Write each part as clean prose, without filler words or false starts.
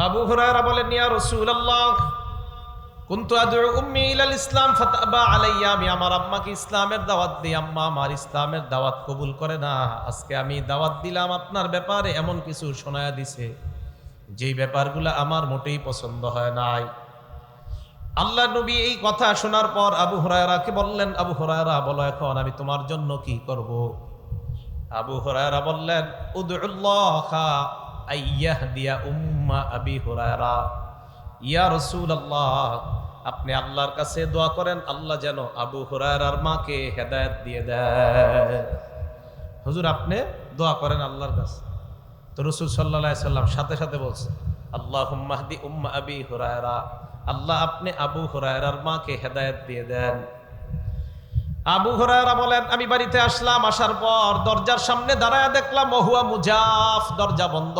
আবু হুরায়রা বলেন, ইয়া রাসূলুল্লাহ, কুনতু আদউ উম্মি ইলাল ইসলাম ফাতাবা আলাইয়া, আমি আমার আম্মাকে ইসলামের দাওয়াত দিই, আম্মা আমার ইসলামের দাওয়াত কবুল করে না। আজকে আমি দাওয়াত দিলাম আপনার ব্যাপারে, এমন কিছু শোনায়া দিছে যেই ব্যাপারগুলো আমার মোটেই পছন্দ হয় নাই। আল্লাহ নবী এই কথা শোনার পর আবু হুরায়রাকে বললেন, আবু হুরায়রা বলো এখন আমি তোমার জন্য কি করব? আবু হুরায়রা বললেন, উদউল্লাহা আইয়াহদিয়া উম্মা আবি হুরায়রা। ইয়া রাসূলুল্লাহ, আপনি আল্লাহর কাছে দোয়া করেন আল্লাহ যেন আবু হুরায়রার মাকে হেদায়েত দিয়ে দেয়। হুজুর আপনি দোয়া করেন আল্লাহর কাছে। তো রাসূল সাল্লাল্লাহু আলাইহি সাল্লাম সাথে সাথে বলছে, আল্লাহুম্মা হদি উম্মা আবি হুরায়রা, আল্লাহ আপনি আবু হুরায়রার মাকে হেদায়েত দিয়ে দেন। আবু হুরায়রা বলেন, আমি বাড়িতে আসলাম, আসার পর দরজার সামনে দাঁড়ায় দেখলাম ওহুয়া মুজাফ, দরজা বন্ধ।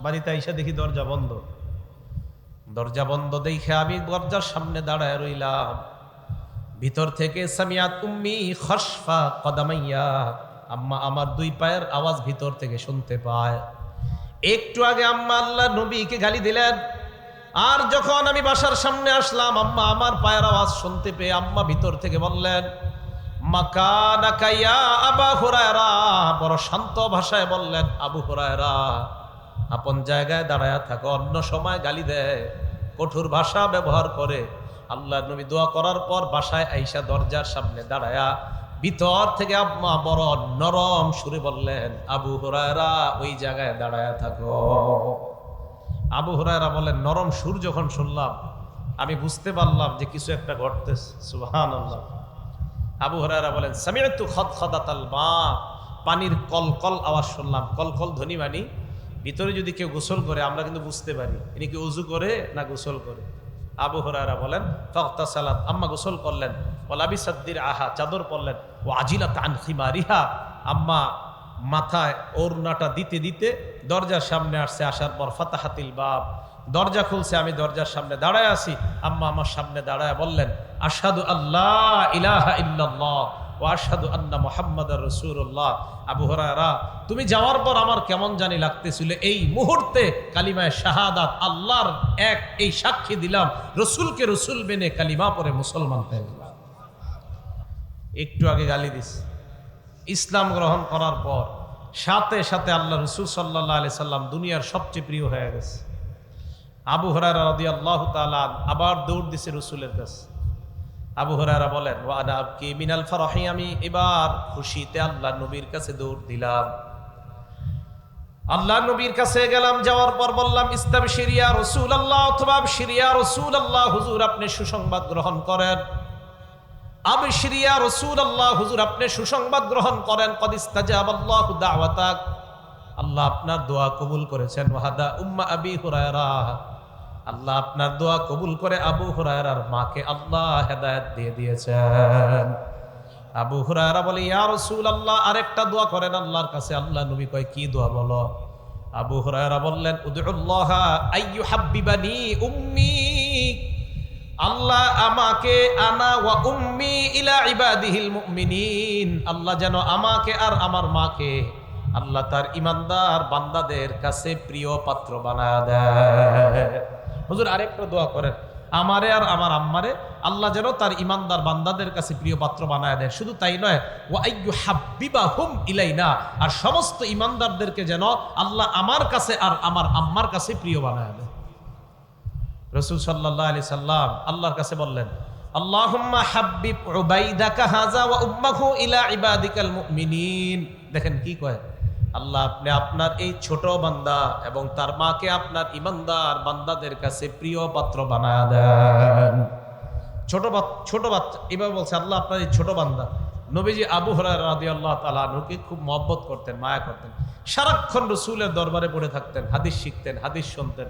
বাড়িতে এসে দেখি দরজা বন্ধ। দরজা বন্ধ দেখে আমি দরজার সামনে দাঁড়ায় রইলাম। ভিতর থেকে সামিয়াত উম্মি খসফা কদামাইয়া, আম্মা আমার দুই পায়ের আওয়াজ ভিতর থেকে শুনতে পায়। একটু আগে আম্মা আল্লাহ নবীকে গালি দিলেন, আর যখন আমি বাসার সামনে আসলাম আম্মা আমার পায়ের আওয়াজ শুনতে পেয়ে আম্মা ভিতর থেকে বললেন, মাকানাকা ইয়া আবা হুরায়রা, বড় শান্ত ভাষায় বললেন, আবু হুরায়রা আপন জায়গায় দাঁড়ায়া থাকো। অন্য সময় গালি দেয়, কঠোর ভাষা ব্যবহার করে। আল্লাহ নবী দোয়া করার পর বাসায় আইসা দরজার সামনে দাঁড়ায়া ভিতর থেকে আম্মা বড় নরম সুরে বললেন, আবু হুরায়রা ওই জায়গায় দাঁড়ায়া থাকো। আবু হুরায়রা বলেন, নরম সুর যখন শুনলাম আমি বুঝতে পারলাম যে কিছু একটা ঘটতেছে। সুবহানাল্লাহ। আবু হুরায়রা বলেন, সামিআতু খদখদাতাল মা, পানির কলকল আওয়াজ শুনলাম। কলকল ধ্বনি মানে ভিতরে যদি কেউ গোসল করে আমরা কিন্তু বুঝতে পারি ইনি কি ওযু করে না গোসল করে। আবু হুরায়রা বলেন, ফাগতাসালাত, আম্মা গোসল করলেন, ওয়ালাবিসাদ্দির আহা, চাদর পরলেন, ও আজিলাত আন খিমারিহা, আম্মা মাথায় ওড়নাটা দিতে দিতে দরজার সামনে আসছে। আসার পর ফাতাহাতিল বাব, দরজা খুলছে, আমি দরজার সামনে দাঁড়ায় আছি। আম্মা আমার সামনে দাঁড়ায় বললেন, আশহাদু আল্লাহ ইলাহা ইল্লাল্লাহ ওয়া আশহাদু আন্না মুহাম্মাদার রাসূলুল্লাহ। আবু হুরায়রা তুমি যাওয়ার পর আমার কেমন জানি লাগতেছিল, এই মুহূর্তে কালিমায়ে শাহাদাত আল্লাহর এক এই সাক্ষী দিলাম, রসুলকে রসুল মেনে কালিমা পড়ে মুসলমান হয়ে গেলাম। একটু আগে গালি দিস, ইসলাম গ্রহণ করার পর সাথে সাথে আল্লাহ রসুল সাল্লাল্লাহু আলাইহি সাল্লাম দুনিয়ার সবচেয়ে প্রিয় হয়ে গেছে। আবু হুরায়রা রাদিয়াল্লাহু তাআলা আবার দৌড় দিছে রসুলের কাছে। আবু হুরায়রা বলেন, ওয়া আনা আবকি মিনাল ফারহি, আমি এবার খুশিতে আল্লাহ নবীর কাছে দৌড় দিলাম। আল্লাহ নবীর কাছে গেলাম, যাওয়ার পর বললাম, ইস্তাবশির ইয়া রাসূলুল্লাহ, অথবা আবশির ইয়া রাসূলুল্লাহ, হুজুর আপনি সুসংবাদ গ্রহণ করেন। আবশির ইয়া রাসূলুল্লাহ, হুজুর আপনি সুসংবাদ গ্রহণ করেন। কদ ইস্তাজাবাল্লাহু দাওয়াতাক, আল্লাহ আপনার দোয়া কবুল করেছেন। ওয়াহাদা উম্মা আবি হুরায়রা, আল্লাহ আপনার দোয়া কবুল করে আবু হুরায়রার মাকে আল্লাহ হেদায়েত দিয়ে দিয়েছেন। আবু হুরায়রা বলে, ইয়া রাসূলুল্লাহ আরেকটা দোয়া করেন আল্লাহর কাছে। আল্লাহ নবী কয়, কি দোয়া বলো? আবু হুরায়রা বললেন, উদউল্লাহা আইয়ুহাব্বিবানি উম্মি, আল্লাহ আমাকে আনা ওয়া উম্মি ইলা ইবাদিহিল মুমিনিন, আল্লাহ যেন আমাকে আর আমার মাকে আল্লাহ তার ইমানদার বান্দাদের কাছে প্রিয় পাত্র বানায় দেয়। হুজুর আরেকটা দোয়া করেন, আমারে আর আমার আম্মারে আল্লাহ যেন তার ইমানদার বান্দাদের কাছে প্রিয় পাত্র বানায় দেয়। শুধু তাই নয়, ওয়া আইয়ুহাব্বিবাহুম ইলাইনা, আর সমস্ত ইমানদারদেরকে যেন আল্লাহ আমার কাছে আর আমার আম্মার কাছে প্রিয় বানায় দেয়। রাসূল সাল্লাল্লাহু আলাইহি সাল্লাম আল্লাহর কাছে বললেন, আল্লাহুম্মা হাব্বিব উবাইদাকা হাযা ওয়া উম্মাহু ইলা ইবাদিকাল মুমিনিন। দেখেন কি কয়, আল্লাহ আপনি আপনার এই ছোট বান্দা এবং তার মাকে আপনার ইমানদার বান্দাদের কাছে প্রিয় পাত্র বানায় দেন। ছোট বাচ্চা এবার বলছে, আল্লাহ আপনার এই ছোট বান্দা। নবীজি আবু হুরায়রা রাদিয়াল্লাহু তাআলা আনহুকে খুব মহব্বত করতেন, মায়া করতেন। সারাক্ষণ রাসূলের দরবারে পড়ে থাকতেন, হাদিস শিখতেন, হাদিস শুনতেন,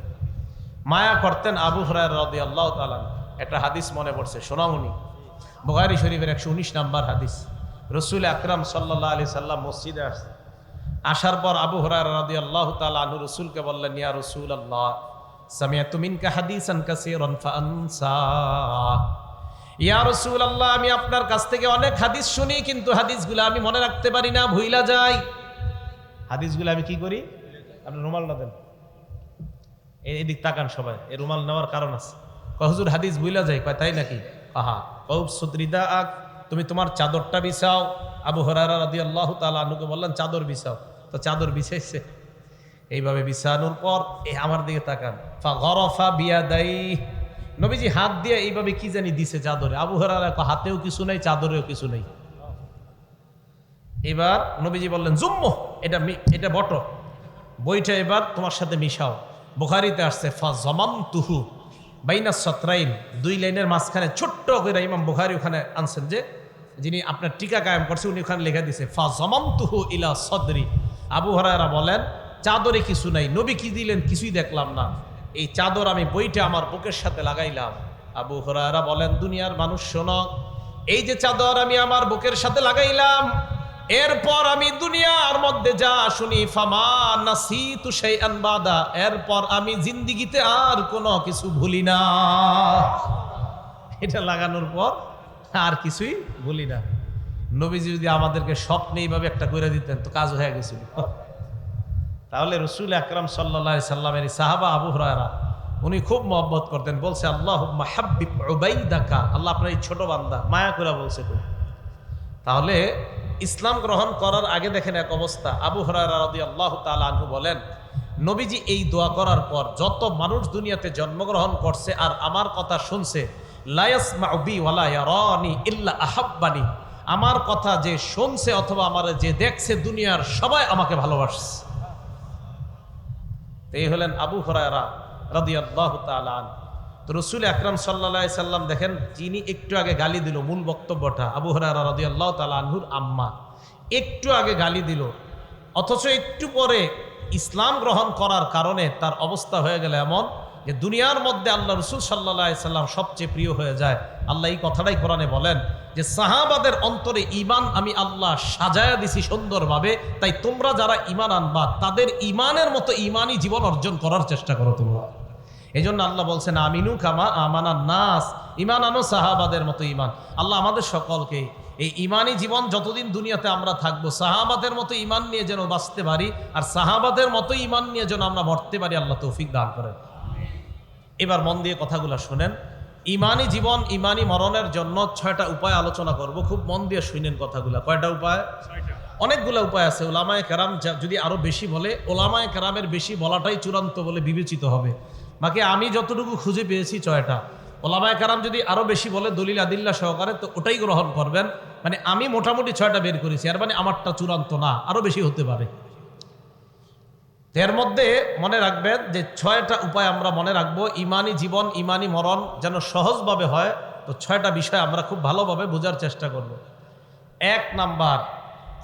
মায়া করতেন। আবু হুরায়রা রাদিয়াল্লাহু তাআলা একটা হাদিস মনে পড়ছে, শোনামুনি। বুখারী শরীফের 119 নম্বর হাদিস। রাসূল আকরাম সাল্লাল্লাহু আলাইহি সাল্লাম মসজিদে আসছেন। আসার পর আবু হুরায়রা রাদিয়াল্লাহু তাআলা আনহু রাসূলকে বললেন, ইয়া রাসূলুল্লাহ সামিআতু মিনকা হাদিসান কাসীরান ফাআনসা। ইয়া রাসূলুল্লাহ আমি আপনার কাছ থেকে অনেক হাদিস শুনি, কিন্তু হাদিসগুলো আমি মনে রাখতে পারি না, ভুইলা যাই। হাদিসগুলো আমি কি করি? আপনি রুমালটা দেন। এদিক তাকান সবাই, এ রুমাল নেওয়ার কারণ আছে। কয় হুজুর হাদিস বুইলা যায়, কয় তাই নাকি? আহা, সুদ্রিদা আক, তুমি তোমার চাদরটা বিছাও। আবু হুরায়রা রাদিয়াল্লাহু তাআলা আনহুকে বললেন চাদর বিছাও, তো চাদর বিছাইছে। এইভাবে বিছানোর পর আমার দিকে তাকান, ফাগরাফা বিয়াদাই, নবীজি হাত দিয়ে এইভাবে কি জানি দিছে চাদরে। আবু হুরায়রা কয় হাতেও কিছু নাই, চাদরেও কিছু নেই। এবার নবীজি বললেন জুম্মু, এটা বটো, বইটা এবার তোমার সাথে মিশাও। বুখারীতে আসছে ফা জামামতুহু বাইনা সাতরাইন, দুই লাইনের মাঝখানে ছোট্ট করে ইমাম বুখারী ওখানে আনছেন, যে যিনি আপনার টিকা কায়েম করছে উনি ওখানে লেখা দিয়েছে ফা জামামতুহু ইলা সদরি। আবু হুরায়রা বলেন চাদরে কিছু নাই, নবী কি দিলেন কিছুই দেখলাম না, এই চাদর আমি বইটা আমার বুকের সাথে লাগাইলাম। আবু হুরায়রা বলেন দুনিয়ার মানুষ শোনো, এই যে চাদর আমি আমার বুকের সাথে লাগাইলাম, এরপর আমি দুনিয়ার মধ্যে যা শুনি ফামা নাসিতু শাইআন বাদা, এরপর আমি জিন্দেগিতে আর কোনো কিছু ভুলি না। এটা লাগানোর পর আর কিছুই ভুলি না। নবীজি যদি আমাদেরকে স্বপ্নে এইভাবে একটা করে দিতেন তো কাজ হয়ে গেছিল। তাহলে রাসূল আকরাম সাল্লাল্লাহু আলাইহি সাল্লামের সাহাবা আবু হুরায়রা উনি খুব মহব্বত করতেন, বলছে আল্লাহুম্মা হাব্বিব উবাইদাকা, আল্লাহ আপনার এই ছোট বান্দা, মায়া করে বলছে। তাহলে ইসলাম গ্রহণ করার আগে দেখেন এক অবস্থা। আবু হুরায়রা রাদিয়াল্লাহু তাআলা আনহু বলেন নবীজি এই দোয়া করার পর যত মানুষ দুনিয়াতে জন্মগ্রহণ করছে আর আমার কথা শুনছে, লা ইয়াসমাউ বি ওয়ালা ইয়ারানি ইল্লা আহাব্বানি, আমার কথা যে শুনছে অথবা আমার যে দেখছে দুনিয়ার সবাই আমাকে ভালোবাসছে। এই হলেন আবু হুরায়রা রাদিয়াল্লাহু তাআলা আনহু। তো রাসূল আকরাম সাল্লাল্লাহু আলাইহি সাল্লাম দেখেন, যিনি একটু আগে গালি দিল, মূল বক্তব্যটা আবু হুরায়রা রাদিয়াল্লাহু তাআলা আনহুর আম্মা একটু আগে গালি দিল, অথচ একটু পরে ইসলাম গ্রহণ করার কারণে তার অবস্থা হয়ে গেল এমন যে দুনিয়ার মধ্যে আল্লাহ রাসূল সাল্লাল্লাহু আলাইহি সাল্লাম সবচেয়ে প্রিয় হয়ে যায়। আল্লাহ এই কথাটাই কোরআনে বলেন যে সাহাবাদের অন্তরে ঈমান আমি আল্লাহ সাজায়া দিছি সুন্দরভাবে, তাই তোমরা যারা ঈমান আনবা তাদের ঈমানের মতো ঈমানি জীবন অর্জন করার চেষ্টা করো তোমরা। এই জন্য আল্লাহ বলছেন আমিনু কামা আমানান নাস, ঈমান আনো সাহাবাদের মতো ঈমান। আল্লাহ আমাদের সকলকে এই ঈমানি জীবন যতদিন দুনিয়াতে আমরা থাকবো সাহাবাদের মতো ঈমান নিয়ে যেন বাঁচতে পারি, আর সাহাবাদের মতো ঈমান নিয়ে যেন আমরা মরতে পারি, আল্লাহ তৌফিক দান করেন। এবার মন দিয়ে কথাগুলো শুনেন। ঈমানি জীবন ঈমানি মরণের জন্য 6টা উপায় আলোচনা করব, খুব মন দিয়ে শুনেন কথাগুলো। কয়টা উপায়? অনেকগুলো উপায় আছে। ওলামায়ে কেরাম যদি আরো বেশি বলে, ওলামায়ে কেরামের বেশি বলাটাই চূড়ান্ত বলে বিবেচিত হবে। বাকি আমি যতটুকু খুঁজে পেয়েছি 6টা। ওলামায়ে কেরাম যদি আরো বেশি বলে দলিল আদিল্লা সহকারে, তো ওটাই গ্রহণ করবেন। মানে আমি মোটামুটি 6টা বের করেছি, আর মানে আমারটা চূড়ান্ত না, আরো বেশি হতে পারে। এর মধ্যে মনে রাখবেন যে 6টা উপায় আমরা মনে রাখবো, ঈমানি জীবন ঈমানি মরণ যেন সহজভাবে হয়। তো 6টা বিষয় আমরা খুব ভালোভাবে বোঝার চেষ্টা করব। 1 নাম্বার,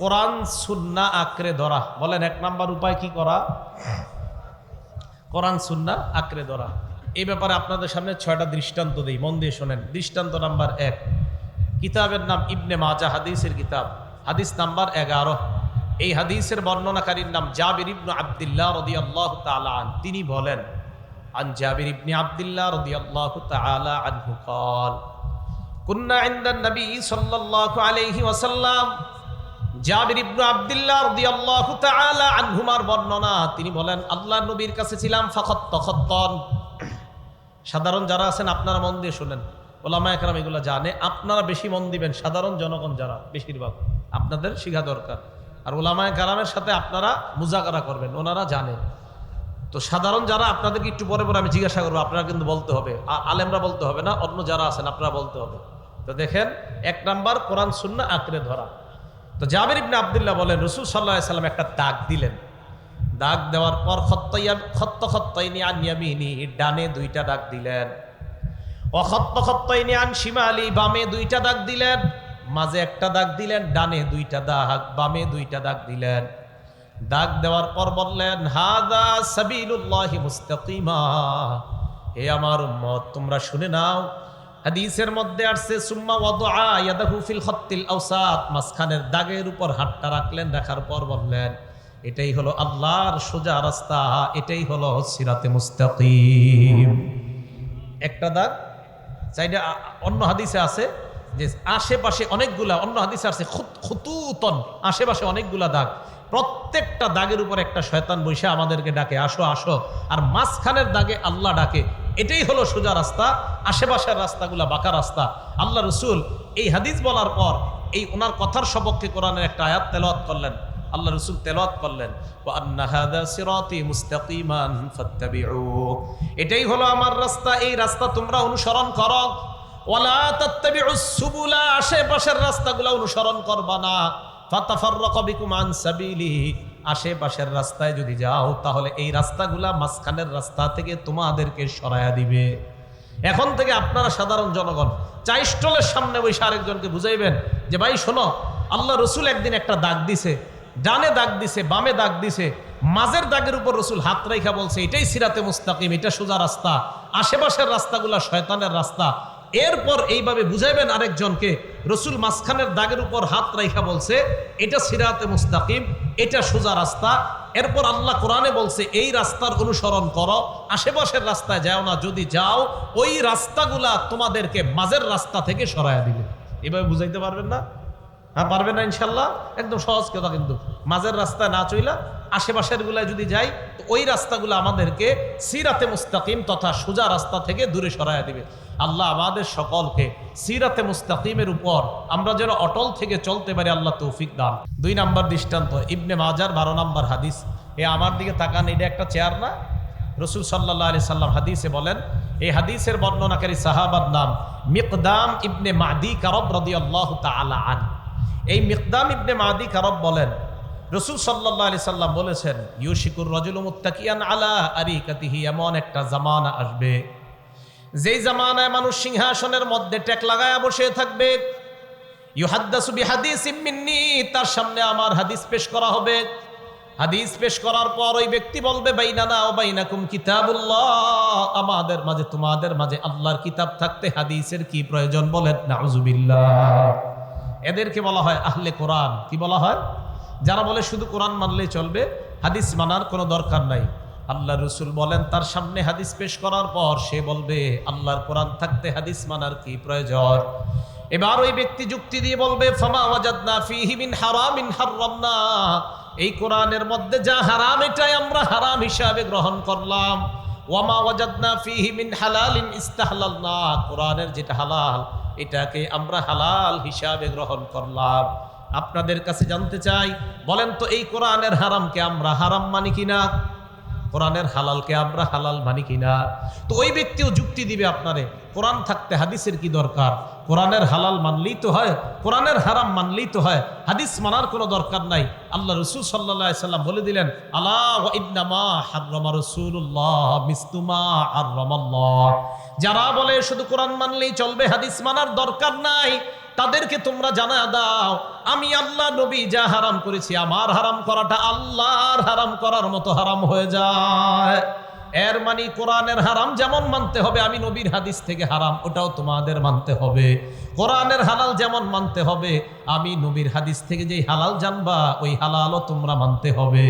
কোরআন সুন্নাহ আঁকড়ে ধরা। বলেন 1 নাম্বার উপায় কি করা? কোরআন সুন্নাহ আঁকড়ে ধরা। এই ব্যাপারে আপনাদের সামনে 6টা দৃষ্টান্ত দিই, মন দিয়ে শোনেন। দৃষ্টান্ত নাম্বার 1, কিতাবের নাম ইবনে মাজাহ, হাদিসের কিতাব, হাদিস নাম্বার 11। এই হাদিসের বর্ণনাকারীর নাম জাবির ইবনে আব্দুল্লাহ রাদিয়াল্লাহু তাআলা আনহু। তিনি বলেন আন জাবির ইবনে আব্দুল্লাহ রাদিয়াল্লাহু তাআলা আনহু قال কুন্না ইনদান নবী সাল্লাল্লাহু আলাইহি ওয়াসাল্লাম। জাবির ইবনে আব্দুল্লাহ রাদিয়াল্লাহু তাআলা আনহুমার বর্ণনা, তিনি বলেন আল্লাহর নবীর কাছে ছিলাম। ফাখাত্তান, সাধারণ যারা আছেন আপনারা মন দিয়ে শুনেন, ওলামায়ে কেরাম এগুলো জানে, আপনারা বেশি মন দিবেন। সাধারণ জনগণ যারা, বেশিরভাগ আপনাদের শিখা দরকার। আর ওলামায়ে কেরামের সাথে আপনারা মুজাকারা করবেন, ওনারা জানে। তো সাধারণ যারা, আপনাদেরকে একটু পরে পরে আমি জিজ্ঞাসা করবো, আপনারা কিন্তু বলতে হবে। আলেমরা বলতে হবে না, অন্য যারা আছেন আপনারা বলতে হবে। তো দেখেন 1 নাম্বার কোরআন সুন্নাহ আঁকড়ে ধরা। তো জাবির ইবনে আব্দুল্লাহ বলেন রাসূল সাল্লাল্লাহু আলাইহি সাল্লাম একটা দাগ দিলেন। দাগ দেওয়ার পর খত্তাইনি আন ইয়ামিনি, ডানে 2টা দাগ দিলেন। খত্তাইনি আন শিমালি, বামে 2টা দাগ দিলেন। মাঝে একটা দাগ দিলেন, ডানে 2টা দাগ, বামে 2টা দাগ দিলেন। দাগ দেওয়ার পর বললেন হাদা সাবিলুল্লাহি মুস্তাকিমা, হে আমার উম্মত তোমরা শুনে নাও। হাদিসের মধ্যে আসছে সুম্মা ওয়াদআ ইয়াদাহু ফিল খাত্তিল আওসাত, মাঝখানের দাগের উপর হাতটা রাখলেন, রাখার পর বললেন এটাই হলো আল্লাহর সোজা রাস্তা, এটাই হলো সিরাতে মুস্তাকিম। একটা দাগ। চাইটা অন্য হাদিসে আছে যে আশেপাশে অনেকগুলা, অন্য হাদিসে আছে খুতুতন, আশেপাশে অনেকগুলা দাগ। প্রত্যেকটা দাগের উপর একটা শয়তান বসে আমাদেরকে ডাকে, আসো আসো। আর মাঝখানের দাগে আল্লাহ ডাকে। এটাই হলো সোজা রাস্তা। আশেপাশের রাস্তাগুলা বাঁকা রাস্তা। আল্লাহ রসুল এই হাদিস বলার পর এই ওনার কথার সপক্ষে কোরআনের একটা আয়াত তেলাওয়াত করলেন। আল্লাহ রসুল তেলাওয়াত করলেন, ওয়া আন্না হাযা সিরাতী মুস্তাকিমান ফাত্তাবিউ, এটাই হলো আমার রাস্তা, এই রাস্তা তোমরা অনুসরণ করো। ওয়ালা তাত্তাবিউস সুবুলা, আশেপাশের রাস্তাগুলো অনুসরণ করবা না। ফাতাফাররাকু বিকুম আন সাবিলিহি, আশেপাশের রাস্তায় যদি যাও তাহলে এই রাস্তাগুলা মাঝখানের রাস্তা থেকে তোমাদেরকে সরায়া দিবে। এখন থেকে আপনারা সাধারণ জনগণ চা স্টলের সামনে বসে আরেকজনকে বুঝাইবেন যে ভাই শোনো, আল্লাহ রসুল একদিন একটা দাগ দিছে, ডানে দাগ দিছে, বামে দাগ দিছে, মাঝের দাগের উপর রসুল হাত রাইখা বলছে এটাই সিরাতে মুস্তাকিম, এটা সোজা রাস্তা, আশেপাশের রাস্তাগুলা শয়তানের রাস্তা। এরপর এইভাবে বুঝাইবেন আরেকজনকে, রসুল মাঝখানের দাগের উপর হাত রাইখা বলছে এটা সিরাতে মুস্তাকিম, এটা সোজা রাস্তা। এরপর আল্লাহ কোরআনে বলছে এই রাস্তার অনুসরণ করো, আশেপাশের রাস্তায় যাও না, যদি যাও ওই রাস্তাগুলা তোমাদেরকে মাঝের রাস্তা থেকে সরাইয়া দিবে। এভাবে বুঝাইতে পারবেন না? হ্যাঁ, পারবেন না ইনশাল্লাহ। একদম সহজ কথা, কিন্তু মাঝের রাস্তায় না চইলা আশেপাশের গুলায় যদি যাই তো ওই রাস্তাগুলো আমাদেরকে সিরাতে মুস্তাকিম তথা সোজা রাস্তা থেকে দূরে সরাইয়া দিবে। আল্লাহ আমাদের সকলকে সিরাতে মুস্তাকিমের উপর আমরা যেন অটল থেকে চলতে পারি, আল্লাহ তৌফিক দান। 2 নম্বর দৃষ্টান্ত ইবনে মাজার 12 নম্বর হাদিস। আমার দিকে তাকান, এটা একটা চেয়ার না? রসুল সাল্লাল্লাহু আলাইহি সাল্লাম হাদিসে বলেন, এই হাদিসের বর্ণনাকারী সাহাবার নাম মিকদাম ইবনে মাদি কারব রাদিয়াল্লাহু তাআলা আনহু। এই মিকদাম ইবনে মাদি কারব বলেন, রসুল সাল্লাল্লাহু আলাইহি সাল্লাম বলেছেন, ইউশিকুর রাজুলু মুত্তাকিয়ান আলা আরিকাতিহি, এমন একটা জামানা আসবে যেই জামানায় মানুষ সিংহাসনের মধ্যে টেক লাগায়া বসে থাকবে। ইউহাদ্দাসু বিহাদিসিম মিন্নি, তার সামনে আমার হাদিস পেশ করা হবে। হাদিস পেশ করার পর ওই ব্যক্তি বলবে, বাইনানা ওয়া বাইনাকুম কিতাবুল্লাহ, আমাদের মাঝে তোমাদের মাঝে আল্লাহর কিতাব থাকতে হাদিসের কি প্রয়োজন? বলেন নাউজুবিল্লাহ। এদেরকে বলা হয় আহলে কোরআন। কি বলা হয়? যারা বলে শুধু কোরআন মানলেই চলবে, হাদিস মানার কোনো দরকার নাই। আল্লাহ রসুল বলেন তার সামনে হাদিস পেশ করার পর সে বলবে আল্লাহর কোরআন থাকতে হাদিস মানার কি প্রয়োজন? এবার ওই ব্যক্তি যুক্তি দিয়ে বলবে, ফামা ওয়াজাদনা ফীহি মিন হারামিন হারামনা, এই কোরআনের মধ্যে যা হারাম এটাই আমরা হারাম হিসাবে গ্রহণ করলাম। ওয়ামা ওয়াজাদনা ফীহি মিন হালালিন ইস্তাহলালনা, কোরআনের যেটা হালাল এটাকে আমরা হালাল হিসাবে গ্রহণ করলাম। আপনাদের কাছে জানতে চাই, বলেন তো এই কোরআনের হারামকে আমরা হারাম মানি কিনা? কোরআনের হালালকে আমরা হালাল মানি কিনা? তো ওই ব্যক্তিও যুক্তি দিবে আপনারে, কোরআন থাকতে হাদিসের কি দরকার? কোরআনের হালাল মানলেই তো হয়, কোরআনের হারাম মানলেই তো হয়, হাদিস মানার কোনো দরকার নাই। আল্লাহ রসুল সাল্লাল্লাহু আলাইহি সাল্লাম বলে দিলেন, আলা ওয়া ইন্নামা হাররামা রাসূলুল্লাহ মিসলুমা হাররামাল্লাহ, যারা বলে শুধু কোরআন মানলেই চলবে, হাদিস মানার দরকার নাই, তাদেরকে তোমরা জানা দাও আমি আল্লাহ নবী যা হারাম করেছি, আমার হারাম করাটা আল্লাহর হারাম করার মতো হারাম হয়ে যায়। এর মানে কোরআনের হারাম যেমন মানতে হবে আমি নবীর হাদিস থেকে হারাম ওটাও তোমাদের মানতে হবে। কোরআনের হালাল যেমন মানতে হবে আমি নবীর হাদিস থেকে যেই হালাল জানবা ওই হালালও তোমরা মানতে হবে।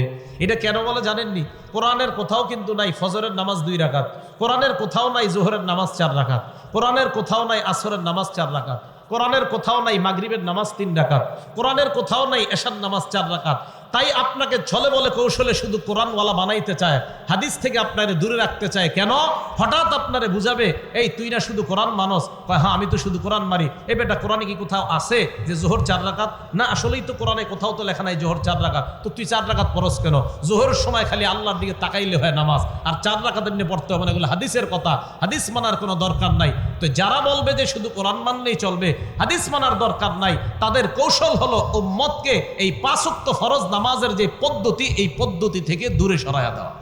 এটা কেন বলে জানেননি? কোরআনের কোথাও কিন্তু নাই ফজরের নামাজ 2 রাকাত, কোরআনের কোথাও নাই জোহরের নামাজ 4 রাকাত, কোরআনের কোথাও নাই আসরের নামাজ 4 রাকাত, কোরআনের কোথাও নাই মাগরিবের নামাজ 3 রাকাত, কোরআনের কোথাও নাই এশার নামাজ 4 রাকাত। তাই আপনাকে ছলে বলে কৌশলে শুধু কোরআনওয়ালা বানাইতে চায়, হাদিস থেকে আপনারে দূরে রাখতে চায়। কেন? হঠাৎ আপনারে বুঝাবে, এই তুই না শুধু কোরআন মানস। হ্যাঁ আমি তো শুধু কোরআন মারি। এই বেটা কোরআনে কি কোথাও আছে যে জোহর 4 রাকাত? না, আসলেই তো কোরআনে কোথাও তো লেখা নাই জোহর 4 রাকাত। তো তুই 4 রাকাত পড়স কেন? জোহরের সময় খালি আল্লাহর দিকে তাকাইলে হয় নামাজ, আর 4 রাকাত এমনি পড়তে হবে না, এগুলো হাদিসের কথা, হাদিস মানার কোনো দরকার নাই। তো যারা বলবে যে শুধু কোরআন মানলেই চলবে, হাদিস মানার দরকার নাই, তাদের কৌশল হলো উম্মতকে এই 5 ওয়াক্ত ফরজ নামাজের যে পদ্ধতি এই পদ্ধতি থেকে দূরে সরায়া দেওয়া।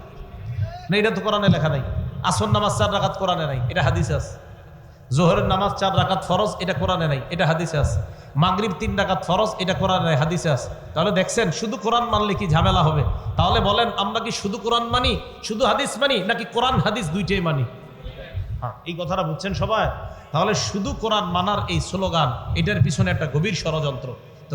না, এটা তো কোরআনে লেখা নাই। আসর নামাজ 4 রাকাত কোরআনে নাই, এটা হাদিসে আছে। জোহরের নামাজ 4 রাকাত ফরজ, এটা কোরআনে নাই, এটা হাদিসে আছে। মাগরিব 3 রাকাত ফরজ, এটা কোরআনে নাই, হাদিসে আছে। তাহলে দেখছেন শুধু কোরআন মানলে কি ঝামেলা হবে? তাহলে বলেন আমরা কি শুধু কোরআন মানি, শুধু হাদিস মানি, নাকি কোরআন হাদিস দুইটাই মানি? হ্যাঁ, এই কথাটা বুঝছেন সবাই? তাহলে শুধু কোরআন মানার এই স্লোগান, এটার পিছনে একটা গভীর ষড়যন্ত্র।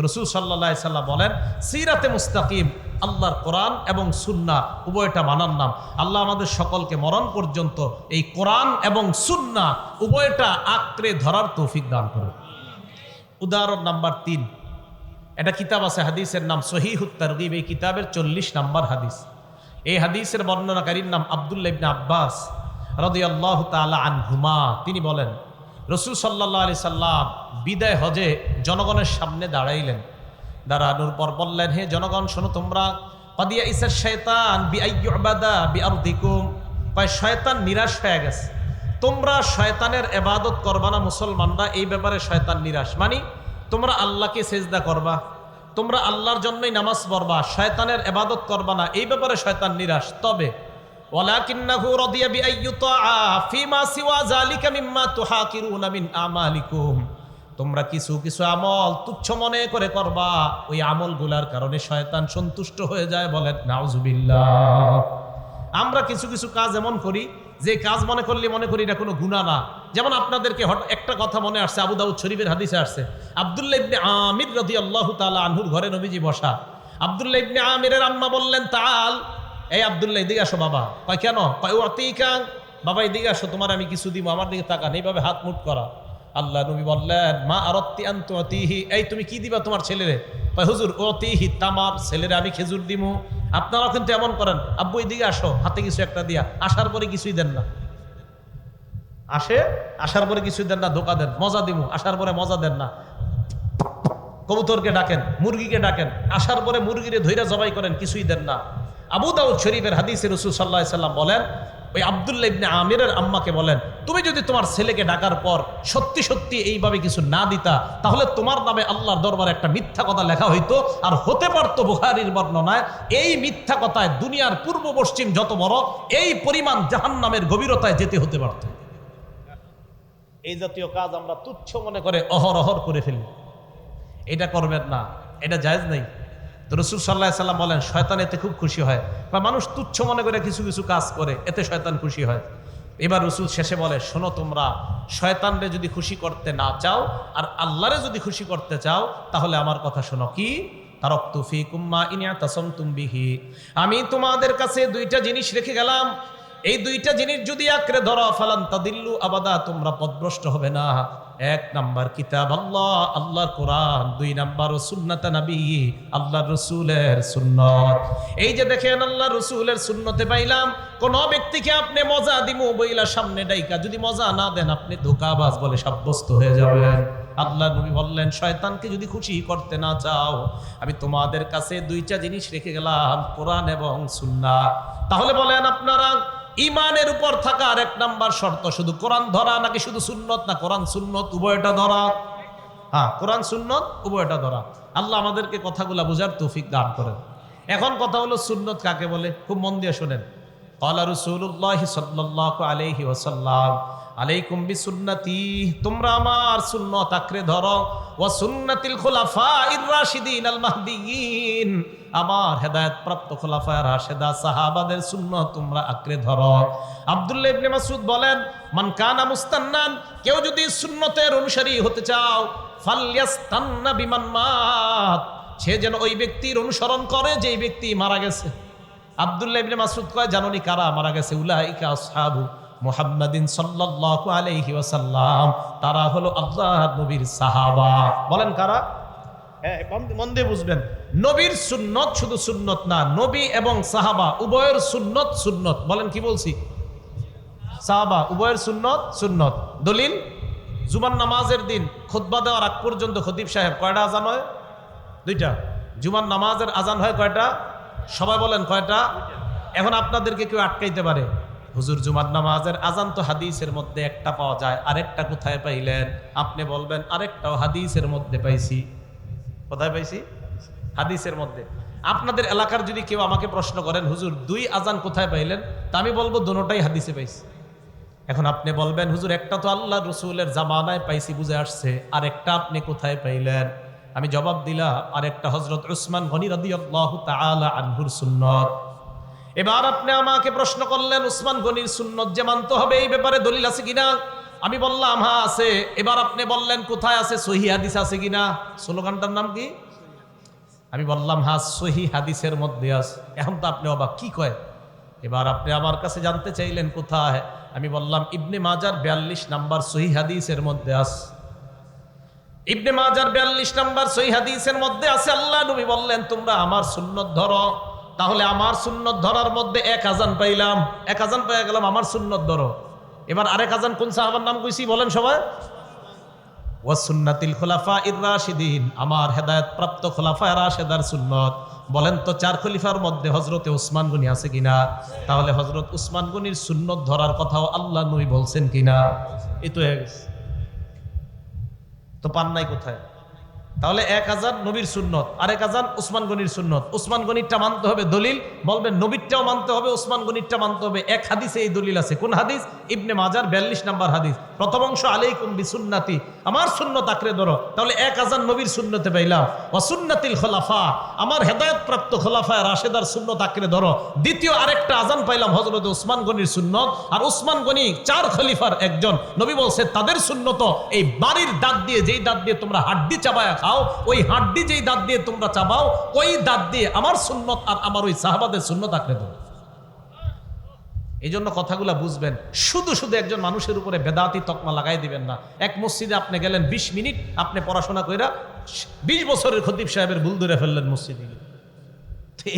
রাসূল সাল্লাল্লাহু আলাইহি সাল্লাম বলেন সিরাতে মুস্তাকিম আল্লাহর কোরআন এবং সুন্নাহ উভয়টা মানার নাম। আল্লাহ আমাদের সকলকে মরণ পর্যন্ত এই কোরআন এবং সুন্নাহ উভয়টা আঁকড়ে ধরার তৌফিক দান করুন। উদাহরণ নাম্বার 3, একটা কিতাব আছে হাদিসের নাম সহিহুত তারগিব, এই কিতাবের 40 নম্বর হাদিস। এই হাদিসের বর্ণনাকারীর নাম আব্দুল্লাহ ইবনে আব্বাস রাদিয়াল্লাহু তাআলা আনহুমা। তিনি বলেন রাসূল সাল্লাল্লাহু আলাইহি সাল্লাম বিদায় হজে জনগণের সামনে দাঁড়াইলেন। দাঁড়ানোর পর বললেন, হে জনগণ শোনো তোমরা, কাদিয়া ইসা শায়তান বিআইয়ুবাদা বিআরদিকুম, কয় শয়তান নিরাশ হয়ে গেছে, তোমরা শয়তানের ইবাদত করবা না মুসলমানরা, এই ব্যাপারে শয়তান নিরাশ। মানে তোমরা আল্লাহকে সেজদা করবা, তোমরা আল্লাহর জন্যই নামাজ পড়বা, শয়তানের ইবাদত করবা না, এই ব্যাপারে শয়তান নিরাশ। তবে ওয়ালাকিন্নাহু রাদিয়া বিআইয়ুতা ফিমা সিওয়া যালিকা মিম্মা তুহাকিরুনা মিন আমালিকুম, তোমরা কিছু কিছু আমল তুচ্ছ মনে করে করবা, ওই আমলগুলার কারণে শয়তান সন্তুষ্ট হয়ে যায়। বলেন নাউজুবিল্লাহ। আমরা কিছু কিছু কাজ এমন করি যে কাজ মনে করি এটা কোনো গুনাহ না। যেমন আপনাদেরকে একটা কথা মনে আসছে, আবু দাউদ শরীফের হাদিসে আসছে, আব্দুল্লাহ ইবনে আমির রাদিয়াল্লাহু তাআলা আনহুর ঘরে নবীজি বসা। আব্দুল্লাহ ইবনে আমিরের আম্মা বললেন, তাআল, এই আব্দুল্লাহ এদিকে আসো বাবা। কয় কেন? কয় উতিকা, বাবা এদিকে আসো, তোমার আমি কিছু দিব, আমার দিকে তাকান, এইভাবে হাত মুঠ করা। আল্লাহ নবী বললেন, মা আরাত্তি আন তুতিহি, এই তুমি কি দিবা তোমার ছেলেরে? কয় হুজুর উতিহি তামার, ছেলেরে আমি খেজুর দিমু। আপনারাও কিন্তু এমন করেন, আব্বু এদিকে আসো, হাতে কিছু একটা দিয়া, আসার পরে কিছুই দেন না। আসার পরে কিছুই দেন না, ধোকা দেন, মজা দিমু, আসার পরে মজা দেন না। কবুতরকে ডাকেন, মুরগিকে ডাকেন, আসার পরে মুরগিরে ধইরা জবাই করেন, কিছুই দেন না। আবু দাউদ শরীফের হাদিসে রাসূল সাল্লাল্লাহু আলাইহি সাল্লাম বলেন, ওই আব্দুল্লাহ ইবনে আমিরের আম্মাকে বলেন, তুমি যদি তোমার ছেলেকে ডাকার পর সত্যি সত্যি এইভাবে কিছু না দিতা, তাহলে তোমার নামে আল্লাহর দরবারে একটা মিথ্যা কথা লেখা হইতো, আর হতে পারতো বুখারীর বর্ণনায় এই মিথ্যা কথায় দুনিয়ার পূর্ব পশ্চিম যত বড় এই পরিমাণ জাহান্নামের গভীরতায় যেতে হতে পারত। এই জাতীয় কাজ আমরা তুচ্ছ মনে করে অহরহর করে ফেলি। এটা করবেন না, এটা জায়েজ নেই। তো রাসূল সাল্লাল্লাহু আলাইহি সাল্লাম বলেন, শয়তান এতে খুব খুশি হয়, বা মানুষ তুচ্ছ মনে করে কিছু কিছু কাজ করে, এতে শয়তান খুশি হয়। এবার রাসূল শেষে বলে, শোনো তোমরা, শয়তানরে যদি খুশি করতে না চাও আর আল্লাহরে যদি খুশি করতে চাও, তাহলে আমার কথা শোনো। কি? তারাকতু ফীকুম মা ইন ইয়াতাসামতুম বিহি, আমি তোমাদের কাছে দুইটা জিনিস রেখে গেলাম, এই দুইটা জিনিস যদি আঁকড়ে ধরো, ফালান তাদিল্লু আবাদা, তোমরা পথভ্রষ্ট হবে না। এক নাম্বার কিতাব আল্লাহ, আল্লাহর কোরআন। দুই নাম্বার সুন্নাত নবী, আল্লাহর রাসূলের সুন্নত। এই যে দেখেন আল্লাহর রাসূলের সুন্নতে পাইলাম, কোন ব্যক্তিকে আপনি মজা দিমু বইলা সামনে ডাইকা যদি মজা না দেন, আপনি ধোঁকাবাজ বলে সাব্যস্ত হয়ে যাবেন। আল্লাহ নবী বললেন, শয়তানকে যদি খুশি করতে না চাও, আমি তোমাদের কাছে দুইটা জিনিস রেখে গেলাম, কোরআন এবং সুন্নাহ। তাহলে বলেন আপনারা, ইমানের উপর থাকার এক নাম্বার শর্ত শুধু কোরআন ধরা, নাকি শুধু সুন্নত, না কোরআন সুন্নত উভয়টা ধরা? হ্যাঁ, কোরআন সুন্নত উভয়টা ধরা। আল্লাহ আমাদেরকে কথাগুলা বুঝার তৌফিক দান করেন। এখন কথা হলো, সুন্নত কাকে বলে? খুব মন দিয়ে শোনেন। ক্বালা রাসূলুল্লাহি সাল্লাল্লাহু আলাইহি ওয়াসাল্লাম, আলাইকুম বিসুন্নতি, তোমরা আমার সুন্নত আঁকড়ে ধরো, ওয়া সুন্নাতিল খুলাফাইর রাশিদিন আল মাহদিয়িন, আমার হেদায়েত প্রাপ্ত খুলাফায়ে রাশিদা সাহাবাদের সুন্নাত তোমরা আঁকড়ে ধরো। আব্দুল্লাহ ইবনে মাসউদ বলেন, মান কানা মুস্তান্নান, কেউ যদি সুন্নতের অনুসারী হতে চাও, ফালইয়াস্তান্না বিমান মাত, সে যেন ওই ব্যক্তির অনুসরণ করে যেই ব্যক্তি মারা গেছে। আব্দুল্লাহ ইবনে মাসউদ কয়, জানোনি কারা মারা গেছে? উলাইকা আসহাবু মুহাম্মাদিন সাল্লাল্লাহু আলাইহি ওয়াসাল্লাম, তারা হলো আল্লাহর নবীর সাহাবা। বলেন কারা? হ্যাঁ, মন দিয়ে বুঝবেন। নবীর সুন্নত শুধু সুন্নত না, নবী এবং সাহাবা উভয়ের সুন্নত সুন্নত। বলেন কি বলছি? সাহাবা উভয়ের সুন্নত সুন্নত। দলিল, জুমার নামাজের দিন খুতবা দেওয়ার আগ পর্যন্ত খতিব সাহেব কয়টা আজান হয়? দুইটা। জুমার নামাজের আজান হয় কয়টা? সবাই বলেন কয়টা? এখন আপনাদেরকে কেউ আটকাইতে পারে, হুজুর জুমার নামাজের আজান তো হাদিসের মধ্যে একটা পাওয়া যায়, আরেকটা কোথায় পাইলেন? আপনি বলবেন আরেকটাও হাদিসের মধ্যে পাইছি। কোথায় পাইছি? হাদিসের মধ্যে। আপনাদের এলাকার যদি কেউ আমাকে প্রশ্ন করেন, হুজুর দুই আজান কোথায় পাইলেন, তা আমি বলবো দুটোটাই হাদিসে পাইছি। এখন আপনি বলবেন, হুজুর একটা তো আল্লাহ রসুলের জামানায় পাইছি, বুঝে আসছে, আর একটা আপনি কোথায় পাইলেন? আমি জবাব দিলাম, আরেকটা হযরত উসমান গনি রাদিয়াল্লাহু তাআলা আনহুর সুন্নত। এবার আপনি আমাকে প্রশ্ন করলেন, উসমান গনির সুন্নত যে মানতে হবে, এই ব্যাপারে দলিল আছে কিনা? আমি বললাম হ্যাঁ আছে। এবার আপনি বললেন কোথায় আছে, সহিহ হাদিস আছে কিনা? স্লোগানটার নাম কি? আমি বললাম হ্যাঁ, সহিহ হাদিসের মধ্যে আছে। এখন তো আপনি অবাক, কি কয়? এবার আপনি আমার কাছে জানতে চাইলেন কোথায়। আমি বললাম ইবনে মাজার 42 নাম্বার সহিহ হাদিসের মধ্যে আছে। ইবনে মাজার 42 নম্বর সহিহ হাদিসের মধ্যে আছে আল্লাহ নবী বললেন তোমরা আমার সুন্নত ধরো। তাহলে আমার সুন্নত ধরার মধ্যে এক আজান পাইলাম, এক আজান পেয়ে গেলাম, আমার সুন্নত ধরো। এবার আরেক আজান কোন সাহাবার নাম কইছি বলেন সবাই? ওয়া সুন্নাতিল খুলাফাইর রাশিদিন, আমার হেদায়েত প্রাপ্ত খুলাফায়ে রাশিদার সুন্নত। বলেন তো 4 খলিফার মধ্যে হযরতে ওসমান গনি আছে কিনা? তাহলে হযরত ওসমান গনির সুন্নত ধরার কথাও আল্লাহ নবী বলছেন কিনা? এই তো হয়ে গেছে, তো পান নাই কোথায়? তাহলে এক আজান নবীর সুন্নত, আরেক আজান ওসমান গনির সুন্নত। ওসমান গনিরটা মানতে হবে দলিল, বলবেন নবীরটাও মানতে হবে, ওসমান গনিরটা মানতে হবে। এক হাদিসে এই দলিল আছে। কোন হাদিস? ইবনে মাজার 42 নম্বর হাদিস, প্রথম অংশ আলাইকুম বিসুন্নতি, আমার সুন্নত আঁকড়ে ধরো। তাহলে এক আজান নবীর সুন্নতে পাইলাম। ওয়া সুন্নাতিল খুলাফা, আমার হেদায়েত প্রাপ্ত খুলাফায়ে রাশিদার সুন্নত আঁকড়ে ধরো। দ্বিতীয় আরেকটা আজান পাইলাম হযরত ওসমান গনির সুন্নত। আর ওসমান গনি 4 খলিফার একজন, নবী বলছে তাদের সুন্নত এই বাড়ির দাঁত দিয়ে, যেই দাঁত দিয়ে তোমরা হাড্ডি চাবায়া খাও, ওই হাড্ডি যেই দাঁত দিয়ে তোমরা চাবাও, ওই দাঁত দিয়ে আমার সুন্নত আর আমার ওই সাহাবাদের সুন্নত আঁকড়ে ধরো। এই জন্য কথাগুলা বুঝবেন। শুধু শুধু একজন মানুষের উপরে বেদাতি তকমা লাগাই দিবেন না। এক মসজিদে আপনি গেলেন 20 মিনিট, আপনি পড়াশোনা কইরা 20 বছরের খতিব সাহেবের ভুল ধরে ফেললেন মসজিদে।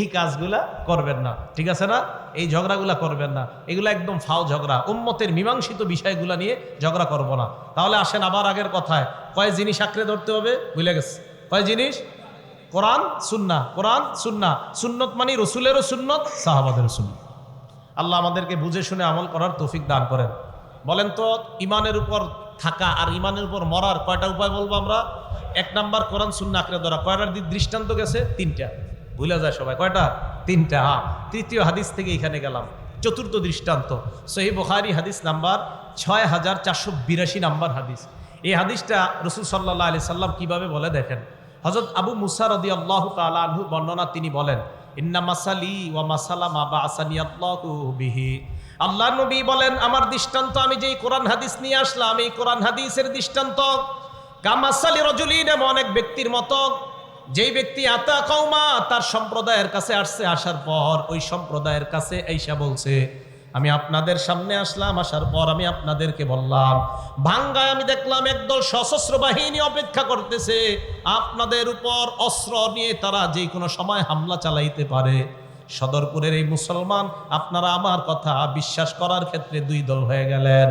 এই কাজগুলা করবেন না, ঠিক আছে না? এই ঝগড়াগুলা করবেন না, এগুলা একদম ফাও ঝগড়া। উম্মতের মীমাংসিত বিষয়গুলা নিয়ে ঝগড়া করব না। তাহলে আসেন আবার আগের কথায়, কয় জিনিস আঁকড়ে ধরতে হবে ভুলে গেছে। কয় জিনিস? কোরআন সুন্নাহ, কোরআন সুন্নাহ। সুন্নত মানে রসুলেরও সুন্নত, সাহাবাদেরও সুন্নত। আল্লাহ আমাদেরকে বুঝে শুনে আমল করার তৌফিক দান করেন। বলেন তো ইমানের উপর থাকা আর ইমানের উপর মরার কয়টা উপায় বলবো আমরা? 1 নাম্বার কোরআন সুন্নাহ আঁকড়ে ধরা। কয়টার দৃষ্টান্ত গেছে? 3টা। ভুলে যায় সবাই, কয়টা? 3টা। হ্যাঁ, তৃতীয় হাদিস থেকে এখানে গেলাম। চতুর্থ দৃষ্টান্ত সহিহ বুখারী হাদিস নাম্বার 6482 নাম্বার হাদিস। এই হাদিসটা রাসূল সাল্লাল্লাহু আলাইহি সাল্লাম কিভাবে বলে দেখেন। হযরত আবু মুসা রাদিয়াল্লাহু তাআলা আনহু বর্ণনা, তিনি বলেন ইন্না মাসালি ওয়া মাসালা মা বাআসানি আল্লাহু বিহি। আল্লাহ নবী বলেন আমার দৃষ্টান্ত, আমি যেই কোরআন হাদিস নিয়ে আসলাম, এই কোরআন হাদিসের দৃষ্টান্ত কামাসালি রাজুলিন, এমন এক ব্যক্তির মতো, যেই ব্যক্তি আতা কওমা, তার সম্প্রদায়ের কাছে আসছে। আসার পর ওই সম্প্রদায়ের কাছে আইসা বলছে আমি আপনাদের সামনে আসলাম, আসার পর আমি আপনাদেরকে বললাম, ভাঙ্গায় আমি দেখলাম একদল সশস্ত্র বাহিনী অপেক্ষা করতেছে আপনাদের উপর, অস্ত্র নিয়ে তারা যে কোনো সময় হামলা চালাইতে পারে। সদরপুরের এই মুসলমান, আপনারা আমার কথা বিশ্বাস করার ক্ষেত্রে 2 দল হয়ে গেলেন।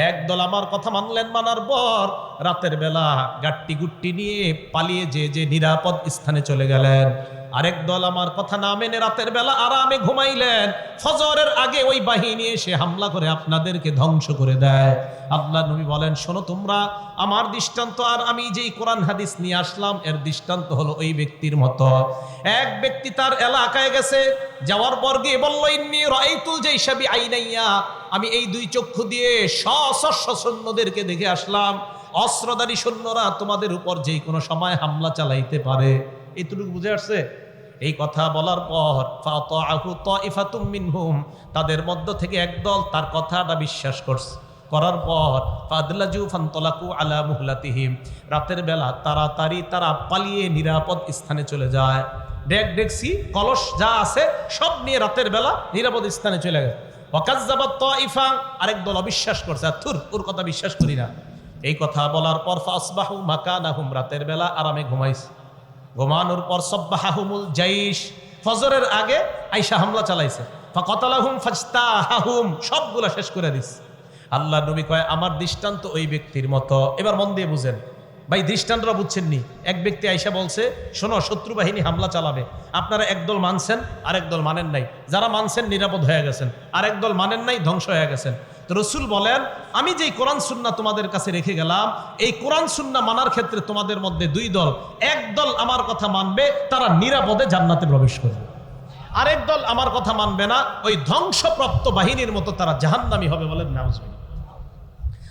এক দল আমার কথা মানলেন, মানার পর রাতের বেলা গাট্টি গুট্টি নিয়ে পালিয়ে যে নিরাপদ স্থানে চলে গেলেন। আরেক দল আমার কথা না মেনে রাতের বেলা আরামে ঘুমাইলেন। ফজরের আগে ওই বাহিনী এসে হামলা করে আপনাদেরকে ধ্বংস করে দেয়। আল্লাহ নবী বলেন শোনো তোমরা, আমার দৃষ্টান্ত আর আমি যেই কোরআন হাদিস নিয়ে আসলাম এর দৃষ্টান্ত হলো ওই ব্যক্তির মতো। এক ব্যক্তি তার এলাকায় গেছে, যাওয়ার পর গিয়ে বলল ইন্নী রাআইতুল জাইশা বিআইনাইয়া, আমি এই 2 চক্ষু দিয়ে সশস্ত্র সৈন্যদেরকে দেখে আসলাম। অস্ত্রধারী সৈন্যরা তোমাদের উপর যে কোনো সময় হামলা চালাইতে পারে। এইটুকু বুঝে আসছে? এই কথা বলার পর ফাতাআহু তাইফাতুম মিনহুম, তাদের মধ্য থেকে একদল তার কথাটা বিশ্বাস করছে। করার পর ফাদলাজু ফানতলাকু আলা মুহলাতিহিম, রাতের বেলা তাড়াতাড়ি তারা পালিয়ে নিরাপদ স্থানে চলে যায়। দেখছি কলস যা আছে সব নিয়ে রাতের বেলা নিরাপদ স্থানে চলে গেছে। ওয়াকাজ্জাবাত তাইফা, আরেক দল অবিশ্বাস করছে, থুর ওর কথা বিশ্বাস করি না। এই কথা বলার পর ফাসবাহু মাকানাহুম, রাতের বেলা আরামে ঘুমাইছে। ঘুমানোর পর সাব্বাহাহুমুল জাইশ, ফজরের আগে আইসা হামলা চালাইছে। ফাকাতালাহুম ফাজতাহাহুম, সবগুলা শেষ করে দিছে। আল্লাহ নবী কয় আমার দৃষ্টান্ত ওই ব্যক্তির মতো। এবার মন দিয়ে বুঝেন ভাই, দৃষ্টান্তটা বুঝছেননি? এক ব্যক্তি আইসা বলছে শোনো শত্রু বাহিনী হামলা চালাবে, আপনারা একদল মানছেন আর একদল মানেন নাই। যারা মানছেন নিরাপদ হয়ে গেছেন, আর একদল মানেন নাই ধ্বংস হয়ে গেছেন। তো রসুল বলেন আমি যেই কোরআন সুন্নাহ তোমাদের কাছে রেখে গেলাম, এই কোরআন সুন্নাহ মানার ক্ষেত্রে তোমাদের মধ্যে 2 দল। এক দল আমার কথা মানবে, তারা নিরাপদে জান্নাতে প্রবেশ করবে। আরেক দল আমার কথা মানবে না, ওই ধ্বংসপ্রাপ্ত বাহিনীর মতো তারা জাহান্নামী হবে। বলেন নাউজুবিল্লাহ।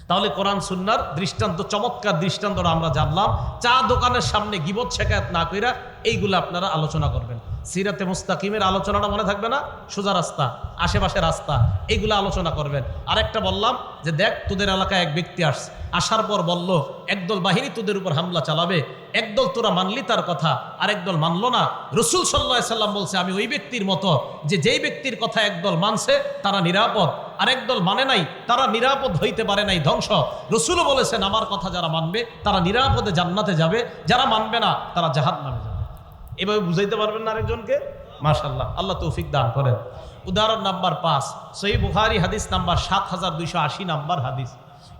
তাহলে কোরআন সুন্নাহর দৃষ্টান্ত, চমৎকার দৃষ্টান্তটা আমরা জানলাম। চা দোকানের সামনে গীবত শেখায়াত না কইরা এইগুলো আপনারা আলোচনা করবেন। সিরাতে মুস্তাকিমের আলোচনাটা মনে থাকবে না? সোজা রাস্তা, আশেপাশে রাস্তা, এইগুলো আলোচনা করবেন। আরেকটা বললাম যে দেখ তোদের এলাকায় এক ব্যক্তি আসছে, আসার পর বলল একদল বাহিনী তোদের উপর হামলা চালাবে, একদল তোরা মানলি তার কথা, আরেকদল মানলো না। রাসূল সাল্লাল্লাহু আলাইহি সাল্লাম বলছে আমি ওই ব্যক্তির মতো, যে যেই ব্যক্তির কথা একদল মানছে তারা নিরাপদ, আরেক দল মানে নাই, তারা নিরাপদ হইতে পারে নাই, ধ্বংস। রাসূলও বলেছেন আমার কথা যারা মানবে তারা নিরাপদে জান্নাতে যাবে, যারা মানবে না তারা জাহান্নামে যাবে। এভাবে বুঝাইতে পারবেন না আরেকজনকে? মাশাআল্লাহ, আল্লাহ তৌফিক দান করেন। উদাহরণ নাম্বার 5, সহিহ বুখারী হাদিস নাম্বার 7280 নাম্বার হাদিস।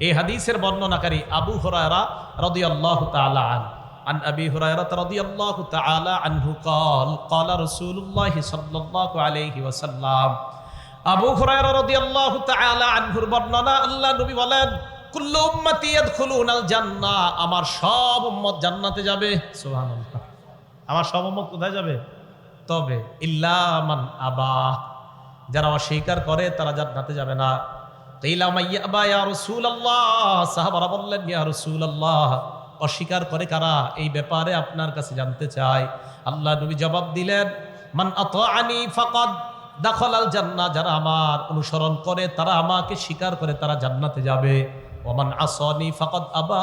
এই হাদিসের বর্ণনাকারী আবু হুরায়রা রাদিয়াল্লাহু তাআলা আন আবি হুরায়রা রাদিয়াল্লাহু তাআলা আনহু قال قال رسول الله صلى الله عليه وسلم। আবু হুরায়রা রাদিয়াল্লাহু তাআলা আনহুর বর্ণনা, আল্লাহ নবী বলেন কুল্লু উম্মতি ইয়াদখুলুনাল জান্নাহ, আমার সব উম্মত জান্নাতে যাবে। সুবহানাল্লাহ, আমার সব উম্মত কোথায় যাবে? তবে ইল্লা মান আবা, যারা অস্বীকার করে তারা জান্নাতে যাবে না। কিলা মাইয়াবা ইয়া রাসূলুল্লাহ, সাহাবারা বললেন ইয়া রাসূলুল্লাহ, অস্বীকার করে কারা? এই ব্যাপারে আপনার কাছে জানতে চাই। আল্লাহ নবী জবাব দিলেন মান আতাআনি ফাকাদ দাখালাল জান্নাহ, যারা আমার অনুসরণ করে, তারা আমাকে স্বীকার করে, তারা জান্নাতে যাবে। ওমান আসানি ফাকাদ আবা,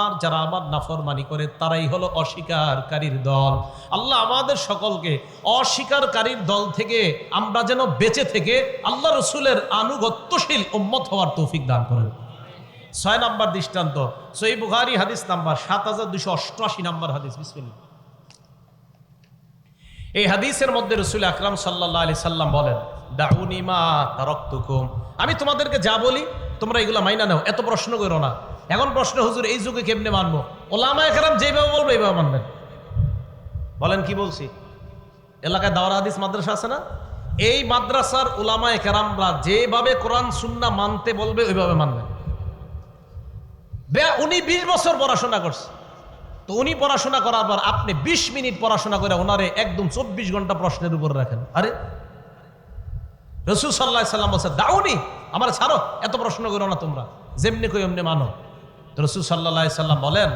আর যারা আমার নাফরমানি করে তারাই হলো অস্বীকারীর দল। আল্লাহ আমাদের সকলকে অস্বীকারীর দল থেকে আমরা যেন বেঁচে থেকে আল্লাহ রসুলের আনুগত্যশীল উম্মত হওয়ার তৌফিক দান করেন। 6 নাম্বার দৃষ্টান্ত, সহিহ বুখারী হাদিস নাম্বার 7288 নাম্বার হাদিস। বিসমিল্লাহ। এই হাদিসের মধ্যে রাসূল আকরাম সাল্লাল্লাহু আলাইহি সাল্লাম বলেন দাউনি মা তারাকতুকুম, আমি তোমাদেরকে যা বলি তোমরা এগুলা মাইনা নাও, এত প্রশ্ন করো না। এখন প্রশ্ন, হুজুর এই যুগে কেমনে মানবো? ওলামায়ে কেরাম যেভাবে বলবে এইভাবে মানবেন। বলেন কি বলছি? এলাকায় দাওরা হাদিস মাদ্রাসা আছে না? এই মাদ্রাসার ওলামায়ে কেরামরা যেভাবে কোরআন সুন্নাহ মানতে বলবে ওইভাবে মানবেন। উনি 20 বছর পড়াশোনা করছে, তো উনি পড়াশোনা করার পর আপনি 20 মিনিট পড়াশোনা করে ওনারে একদম 24 ঘন্টা প্রশ্নের উপর রাখেন। আরে রাসূল সাল্লাল্লাহু আলাইহি সাল্লাম বলেছে দাউনি, আমার ছাড়ো, এত প্রশ্ন করো না তোমরা, যেমনি কই এমনি মানো। তো রাসূল সাল্লাল্লাহু আলাইহি সাল্লাম বলেন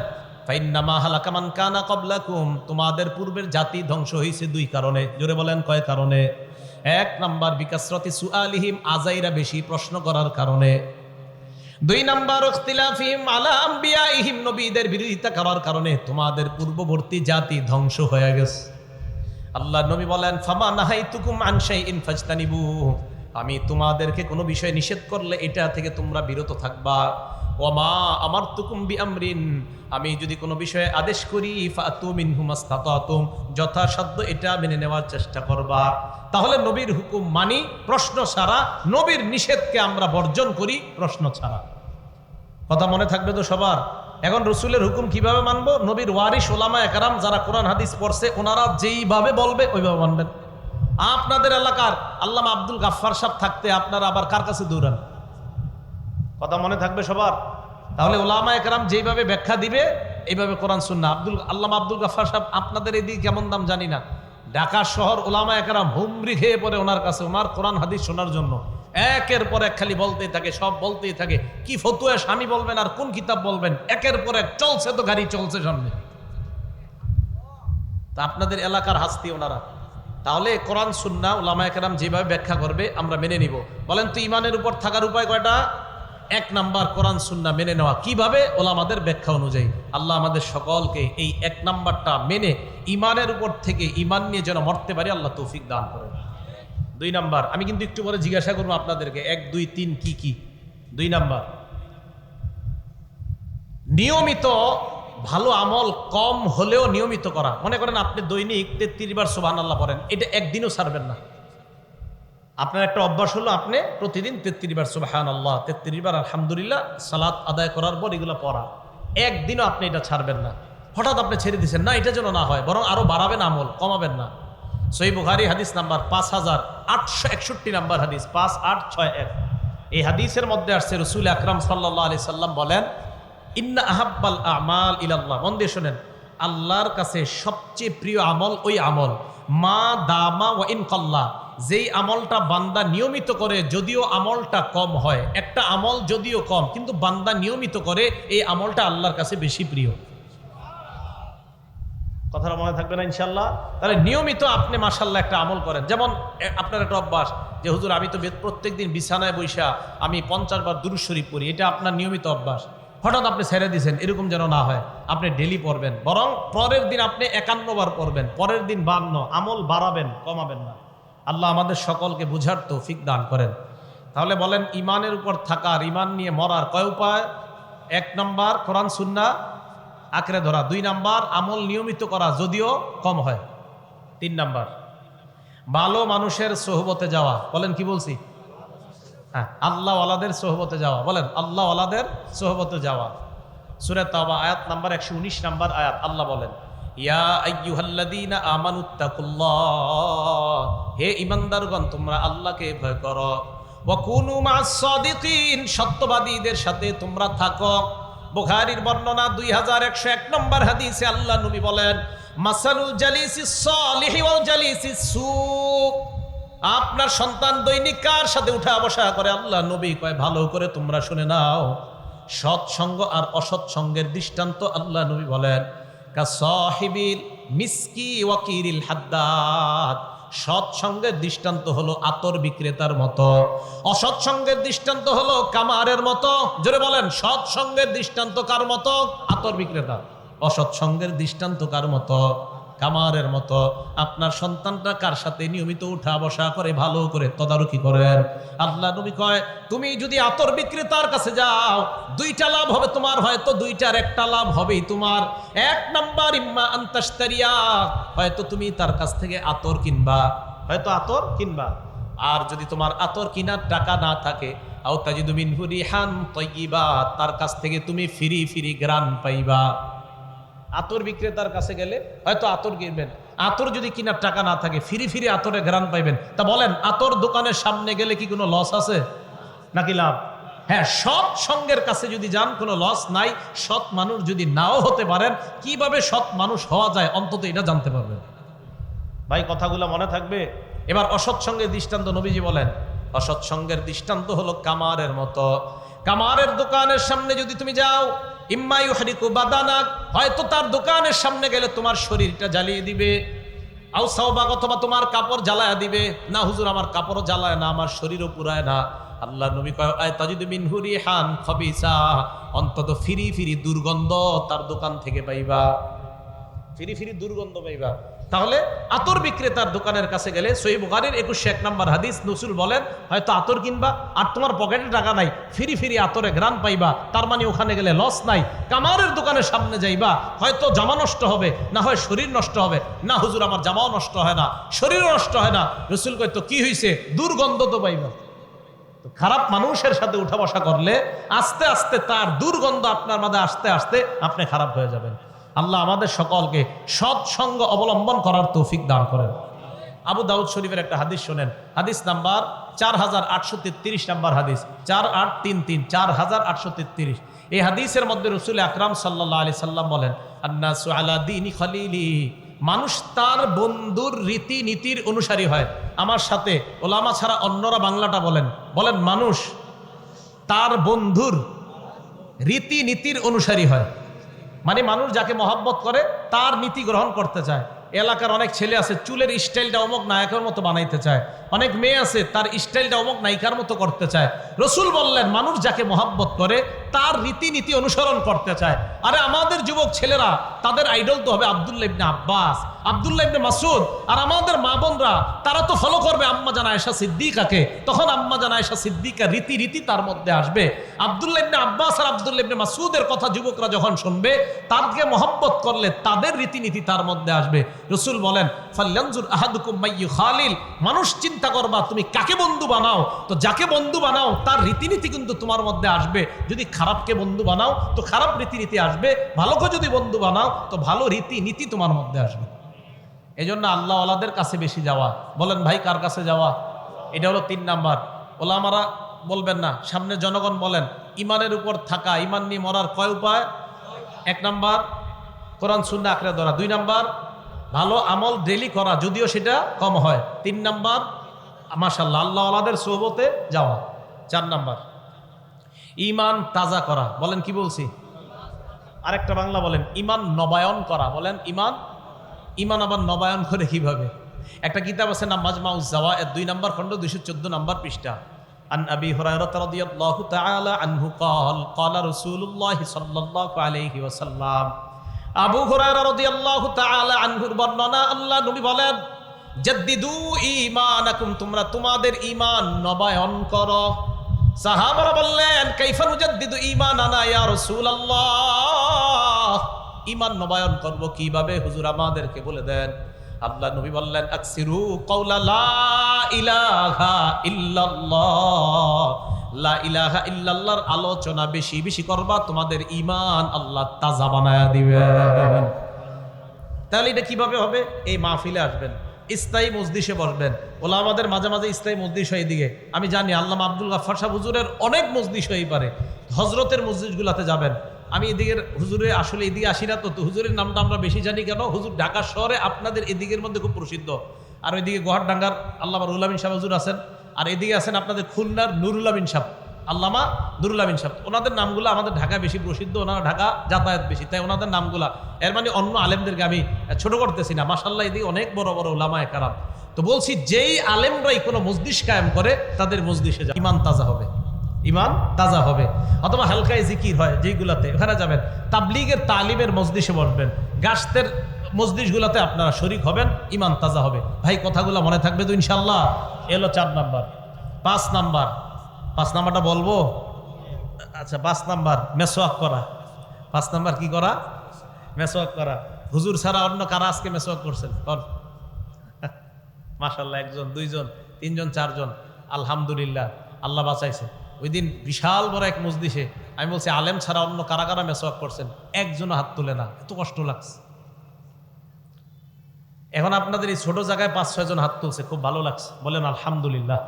ফাইন্নামা হালাকা মান কানা ক্বাবলাকুম, তোমাদের পূর্বের জাতি ধ্বংস হয়েছে 2 কারণে। জোরে বলেন কয় কারণে? 1 নাম্বার বিকাসরতি সুআলিহিম, আজাইরা বেশি প্রশ্ন করার কারণে। 2 নাম্বার ইখতিলাফিহিম আলা আম্বিয়াইহিম, নবীদের বিরোধিতা করার কারণে তোমাদের পূর্ববর্তী জাতি ধ্বংস হয়ে গেছে। আল্লাহ নবী বলেন ফামা নাহাইতুকুম আন শাইইন ফাজতানিবু, আমি তোমাদেরকে কোনো বিষয় নিষেধ করলে এটা থেকে তোমরা বিরত থাকবা। ওয়ামা আমারতুকুম বিআমরিন, আমি যদি কোনো বিষয়ে আদেশ করি ফাতু মিনহু মাসতাতাতুম, যথাসাধ্য এটা মেনে নেওয়ার চেষ্টা করবা। তাহলে নবীর হুকুম মানি প্রশ্ন ছাড়া, নবীর নিষেধকে আমরা বর্জন করি প্রশ্ন ছাড়া। কথা মনে থাকবে তো সবার? এখন রসুলের হুকুম কিভাবে মানবো? নবীর ওয়ারিস ওলামায়ে কেরাম যারা কোরআন হাদিস পড়ছে ওনারা যেইভাবে বলবে ওইভাবে মানবেন। আপনাদের এলাকার আল্লামা আব্দুল গাফফার সাহেব থাকতে আপনারা আবার কার কাছে দৌড়ান? কথা মনে থাকবে সবার? তাহলে ওলামায়ে কেরাম যেইভাবে ব্যাখ্যা দিবে এইভাবে কোরআন সুন্নাহ। আল্লামা আব্দুল গাফফার সাহেব আপনাদের এই দিকে কেমন দাম জানি না, ঢাকা শহর ওলামায়ে কেরাম হুমরি খেয়ে পড়ে ওনার কাছে, ওনার কোরআন হাদিস শোনার জন্য। একের পর এক খালি বলতেই থাকে, সব বলতেই থাকে। কি ফতুয়া স্বামী বলবেন আর কোন কিতাব বলবেন, একের পর এক চলছে, তো গাড়ি চলছে সামনে। তা আপনাদের এলাকার হাস্তি ওনারা। তাহলে কোরআন সুন্নাহ উলামায়ে কেরাম যেভাবে ব্যাখ্যা করবে আমরা মেনে নিব। বলেন তো ইমানের উপর থাকার উপায় কয়টা? 1 নাম্বার কোরআন সুন্নাহ মেনে নেওয়া। কিভাবে? ওলামাদের ব্যাখ্যা অনুযায়ী। আল্লাহ আমাদের সকলকে এই 1 নাম্বারটা মেনে ইমানের উপর থেকে ইমান নিয়ে যেন মরতে পারি, আল্লাহ তৌফিক দান করেন। 2 নাম্বার, আমি কিন্তু একটু পরে জিজ্ঞাসা করবো আপনাদেরকে 1, 2, 3 কি কি। 2 নাম্বার, নিয়মিত ভালো আমল কম হলেও নিয়মিত করা। মনে করেন আপনি দৈনিক 33 বার সুবহানাল্লাহ পড়েন, এটা একদিনও ছাড়বেন না। আপনার একটা অভ্যাস হলো আপনি প্রতিদিন 33 বার সুবহানাল্লাহ, 33 বার আলহামদুলিল্লাহ, সালাত আদায় করার পর এগুলো পড়া। একদিনও আপনি এটা ছাড়বেন না। হঠাৎ আপনি ছেড়ে দিচ্ছেন না, এটা যেন না হয়, বরং আরো বাড়াবেন আমল, কমাবেন না। সহিহ বুখারী হাদিস নাম্বার 5861 নাম্বার হাদিস, 5861। এই হাদিসের মধ্যে আসছে রাসূল আকরাম সাল্লাল্লাহু আলাইহি সাল্লাম বলেন ইন্না আহাব্বাল আমাল ইলাল্লাহ, মন দিয়ে শোনেন, আল্লাহর কাছে সবচেয়ে প্রিয় আমল ওই আমল মা দামা ওয়া ইন কাল্লা, যেই আমলটা বান্দা নিয়মিত করে যদিও আমলটা কম হয়। একটা আমল যদিও কম কিন্তু বান্দা নিয়মিত করে, এই আমলটা আল্লাহর কাছে বেশি প্রিয়। কথাটা মনে থাকবে না ইনশাল্লাহ? তাহলে নিয়মিত আপনি মাশাআল্লাহ একটা আমল করেন। যেমন আপনার একটা অভ্যাস যে হুজুর আমি তো প্রত্যেকদিন বিছানায় বৈশা আমি 50 বার দুরূদ শরীফ পড়ি, এটা আপনার নিয়মিত অভ্যাস। হঠাৎ আপনি ছেড়ে দিয়েছেন, এরকম যেন না হয়। আপনি ডেলি পড়বেন, বরং পরের দিন আপনি 51 বার পড়বেন, পরের দিন 52। আমল বাড়াবেন, কমাবেন না। আল্লাহ আমাদের সকলকে বুঝার তৌফিক দান করেন। তাহলে বলেন ইমানের উপর থাকার, ইমান নিয়ে মরার কয় উপায়? 1 নাম্বার কোরআন সুন্নাহ আঁকড়ে ধরা, 2 নাম্বার আমল নিয়মিত করা যদিও কম হয়, 3 নাম্বার ভালো মানুষের সোহবতে যাওয়া। বলেন কি বলছি? হ্যাঁ, আল্লাহ ওয়ালাদের সোহবতে যাওয়া। বলেন আল্লাহ ওয়ালাদের সোহবতে যাওয়া। সূরা তাওবা আয়াত নাম্বার 119 নাম্বার আয়াত, আল্লাহ বলেন ইয়া আইয়ুহাল্লাযীনা আমানুত্তাকুল্লাহ, হে ঈমানদারগণ তোমরা আল্লাহকে ভয় করো। ওয়া কুনু মা'আস সাদিকিন, সত্যবাদীদের সাথে তোমরা থাকো। বুখারীর বর্ণনা 2101 নম্বর হাদিসে আল্লাহ নবী বলেন মাসালুল জালিসিস সালিহি ওয়াল জালিসিস সু, আপনার সন্তান দৈনিক কার সাথে উঠা বসা করে? আল্লাহ নবী কয় ভালো করে তোমরা শুনে নাও, সৎসঙ্গ আর অসৎ সঙ্গের দৃষ্টান্ত আল্লাহ নবী বলেন কাসাহিবিল মিসকি ওয়াকিরিল হাদ্দাদ, সৎসঙ্গের দৃষ্টান্ত হলো আতর বিক্রেতার মতো, অসৎ সঙ্গের দৃষ্টান্ত হলো কামারের মতো। জোরে বলেন সৎসঙ্গের দৃষ্টান্ত কার মতো? আতর বিক্রেতা। অসৎ সঙ্গের দৃষ্টান্ত কার মতো? কামারের মতো। আপনার সন্তানটা কার সাথে নিয়মিত উঠা বসা করে ভালো করে তদারকি করেন। আল্লাহ নবী কয় তুমি যদি আতর বিক্রেতার কাছে যাও 2টা লাভ হবে তোমার, হয়তো 2টার একটা লাভ হবেই তোমার। 1 নাম্বার ইম্মা আনতাশতারিয়া, হয়তো তুমি তার কাছ থেকে আতর কিনবা, হয়তো আতর কিনবা। আর যদি তোমার আতর কিনার টাকা না থাকে আও তাজিদু মিনহু রিহান তাইয়্যিবা, তার কাছ থেকে তুমি ফ্রি ফ্রি গ্রান পাইবা। আতর বিক্রেতার কাছে গেলে হয়তো আতর কিনবেন, আতর যদি কিনার টাকা না থাকে ফিরি ফিরি আতরে ঘ্রাণ পাইবেন। তা বলেন আতর দোকানের সামনে গেলে কি কোনো লস আছে নাকি লাভ? হ্যাঁ, সৎ সঙ্গের কাছে যদি যান কোনো লস নাই। সৎ মানুষ যদি নাও হতে পারেন, কিভাবে সৎ মানুষ হওয়া যায় অন্তত এটা জানতে পারবেন। ভাই কথাগুলো মনে থাকবে। এবার অসৎ সঙ্গের দৃষ্টান্ত নবীজি বলেন অসৎ সঙ্গের দৃষ্টান্ত হলো কামারের মতো। কামারের দোকানের সামনে যদি তুমি যাও ইম্মা ইউহরিকু বাদানাক, হয়তো তার দোকানের সামনে গেলে তোমার শরীরটা জ্বালিয়ে দিবে, আও সাওবাক, অথবা তোমার কাপড় জ্বালায় দিবে। না হুজুর আমার কাপড়ও জ্বালায় না, আমার শরীরও পুরায় না। আল্লাহ নবী কয় তাজিদু মিনহু রিহান খাবিসা, অন্তত ফিরি ফিরি দুর্গন্ধ তার দোকান থেকে পাইবা, ফিরি ফিরি দুর্গন্ধ পাইবা। তাহলে আতর বিক্রেতার দোকানের কাছে গেলে সহিহ বুখারীর 2101 নম্বর হাদিস রাসূল বলেন হয়তো আতর কিনবা আর তোমার পকেটে টাকা নাই, ফিরি ফিরি আতরে ঘ্রাণ পাইবা, তার মানে ওখানে গেলে লস নাই। কামারের দোকানের সামনে যাইবা, হয়তো জামা নষ্ট হবে, না হয় শরীর নষ্ট হবে। না হুজুর আমার জামাও নষ্ট হয় না, শরীরও নষ্ট হয় না। রাসূল কয় তো কি হইছে? দুর্গন্ধ তো পাইবা। তো খারাপ মানুষের সাথে উঠা বসা করলে আস্তে আস্তে তার দুর্গন্ধ আপনার মাঝে আসতে আসতে আপনি খারাপ হয়ে যাবেন। আল্লাহ আমাদের সকলকে সৎসঙ্গ অবলম্বন করার তৌফিক দান করেন। আবু দাউদ শরীফের একটা হাদিস শোনেন, হাদিস নাম্বার 4833 নাম্বার হাদিস, 4833, 4833। এই হাদিসের মধ্যে রাসূল আকরাম সাল্লাল্লাহু আলাইহি সাল্লাম বলেন আন্নাসু আলা দীনি খলিলি, মানুষ তার বন্ধুর রীতি নীতির অনুসারী হয়। আমার সাথে ওলামা ছাড়া অন্যরা বাংলাটা বলেন, বলেন মানুষ তার বন্ধুর রীতি নীতির অনুসারী হয়। মানে মানুষ যাকে মহব্বত করে তার নীতি গ্রহণ করতে চায়। এলাকার অনেক ছেলে আছে চুলের স্টাইলটা অমুক নায়কের মতো বানাইতে চায়, অনেক মেয়ে আছে তার স্টাইলটা অমুক নায়িকার মতো করতে চায়। রাসূল বললেন মানুষ যাকে মহব্বত করে তার রীতিনীতি অনুসরণ করতে চায়। আরে আমাদের যুবক ছেলেরা তাদের আইডল তো হবে আব্দুল্লাহ ইবনে আব্বাস, আব্দুল্লাহ ইবনে মাসউদ। আর আমাদের মা বোনরা তারা তো ফলো করবে আম্মা জান আয়েশা সিদ্দিকাকে, তখন আম্মা জান আয়েশা সিদ্দিকা রীতি তার মধ্যে আসবে। আব্দুল্লাহ ইবনে আব্বাস আর আব্দুল্লাহ ইবনে মাসউদের কথা যুবকরা যখন শুনবে, তাদেরকে মহব্বত করলে তাদের রীতিনীতি তার মধ্যে আসবে। রাসূল বলেন ফালয়ানজুর আহাদুকুম মাইয়ু খালিল, মানুষ চিন্তা করবা তুমি কাকে বন্ধু বানাও, তো যাকে বন্ধু বানাও তার রীতিনীতি কিন্তু তোমার মধ্যে আসবে। যদি খারাপকে বন্ধু বানাও তো খারাপ রীতিনীতি আসবে, ভালোকে যদি বন্ধু বানাও তো ভালো রীতিনীতি তোমার মধ্যে আসবে। এই জন্য আল্লাহ ওয়ালাদের কাছে বেশি যাওয়া। বলেন ভাই কার কাছে যাওয়া? এটা হলো 3 নাম্বার। ওলামারা বলবেন না, সামনে জনগণ বলেন ইমানের উপর থাকা, ইমান নিয়ে মরার কয় উপায়? 1 নাম্বার কোরআন সুন্নাহ আঁকড়ে ধরা, 2 নাম্বার ভালো আমল ডেলি করা যদিও সেটা কম হয়, 3 নাম্বার মাশাআল্লাহ আল্লাহ ওয়ালাদের সোহবতে যাওয়া, 4 নাম্বার ইমান তাজা করা। বলেন কি বলছি? আরেকটা বাংলা বলেন ইমান নবায়ন করা। বলেন ইমান আবার নবায়ন করে কিভাবে? একটা কিতাব আছে না মাজমাউজ জাওয়ায়েদ, 2 নাম্বার খণ্ড 214 নাম্বার পৃষ্ঠা। আন আবি হুরায়রা রাদিয়াল্লাহু তাআলা আনহু ক্বালা রাসূলুল্লাহ সাল্লাল্লাহু আলাইহি ওয়াসাল্লাম, আবু হুরায়রা রাদিয়াল্লাহু তাআলা আনহুর বর্ণনা, আল্লাহ নবী বলেন জাদ্দিদু ঈমানাকুম, তোমরা তোমাদের ঈমান নবায়ন করো। সাহাবারা বললেন কাইফা নুজাদ্দিদু ঈমানানা ইয়া রাসূলুল্লাহ, ঈমান নবায়ন করব কিভাবে হুজুর আমাদেরকে বলে দেন। আল্লাহ নবী বললেন আকসিরু কাওলা লা ইলাহা ইল্লাল্লাহ, লা ইলাহা ইল্লাল্লাহর আলোচনা বেশি বেশি করবা, তোমাদের ঈমান আল্লাহ তাজা বানায়া দিবেন। তাহলে এটা কিভাবে হবে? এই মাহফিলে আসবেন, ইসলামী মজলিসে বসবেন। ওলামাদের মাঝে মাঝে ইসলামী মজলিস হয় এদিকে, আমি জানি আল্লামা আব্দুল গাফফার সাহেব হুজুরের অনেক মজলিস হয়ে পারে, হজরতের মজলিসগুলোতে যাবেন। আমি এদিকের হুজুরে আসলে এদিকে আসি না, তো হুজুরের নামটা আমরা বেশি জানি কেন, হুজুর ঢাকা শহরে আপনাদের এদিকের মধ্যে খুব প্রসিদ্ধ। আর ওইদিকে গোহারডাঙ্গার আল্লামা রুহুল আমিন সাহেব হুজুর আছেন, আর এদিকে আছেন আপনাদের খুলনার নুরুল আমিন সাহেব, আল্লামা নুরুল আমিন সাহেব। ওনাদের নামগুলো আমাদের ঢাকা বেশি প্রসিদ্ধ, ওনারা ঢাকা যাতায়াত বেশি, তাই ওনাদের নামগুলা, এর মানে অন্য আলেমদেরকে আমি ছোট করতেছি না, মাশাআল্লাহ এদিকে অনেক বড় বড় উলামায়ে কেরাম। তো বলছি যেই আলেমরাই কোনো মজলিস কায়েম করে তাদের মজলিসে ঈমান তাজা হবে, ঈমান তাজা হবে। অথবা হালকায় জিকির হয় যেইগুলাতে, ওখানে যাবেন। তাবলীগের তালিমের মজলিসে বসবেন, গাছতের মজলিসগুলাতে আপনারা শরীক হবেন, ঈমান তাজা হবে। ভাই কথাগুলো মনে থাকবে তো ইনশাআল্লাহ? এলো 4 নাম্বার। 5 নাম্বারটা বলবো? আচ্ছা, 5 নাম্বার মেসওয়াক করা। 5 নাম্বার কি করা? মেসওয়াক করা। হুজুর ছাড়া অন্য কারা আজকে মেসওয়াক করছেন? মাশাআল্লাহ, 1 জন 2 জন 3 জন 4 জন, আলহামদুলিল্লাহ, আল্লাহ বাঁচাইছে। ওই দিন বিশাল বড় এক মজলিসে আমি বলছি আলেম ছাড়া অন্য কারা কারা মেসওয়াক করছেন, একজনও হাত তুলে না, এত কষ্ট লাগছে। এখন আপনাদের এই ছোট জায়গায় 5-6 জন হাত তুলছে, খুব ভালো লাগছে, বলেন আলহামদুলিল্লাহ।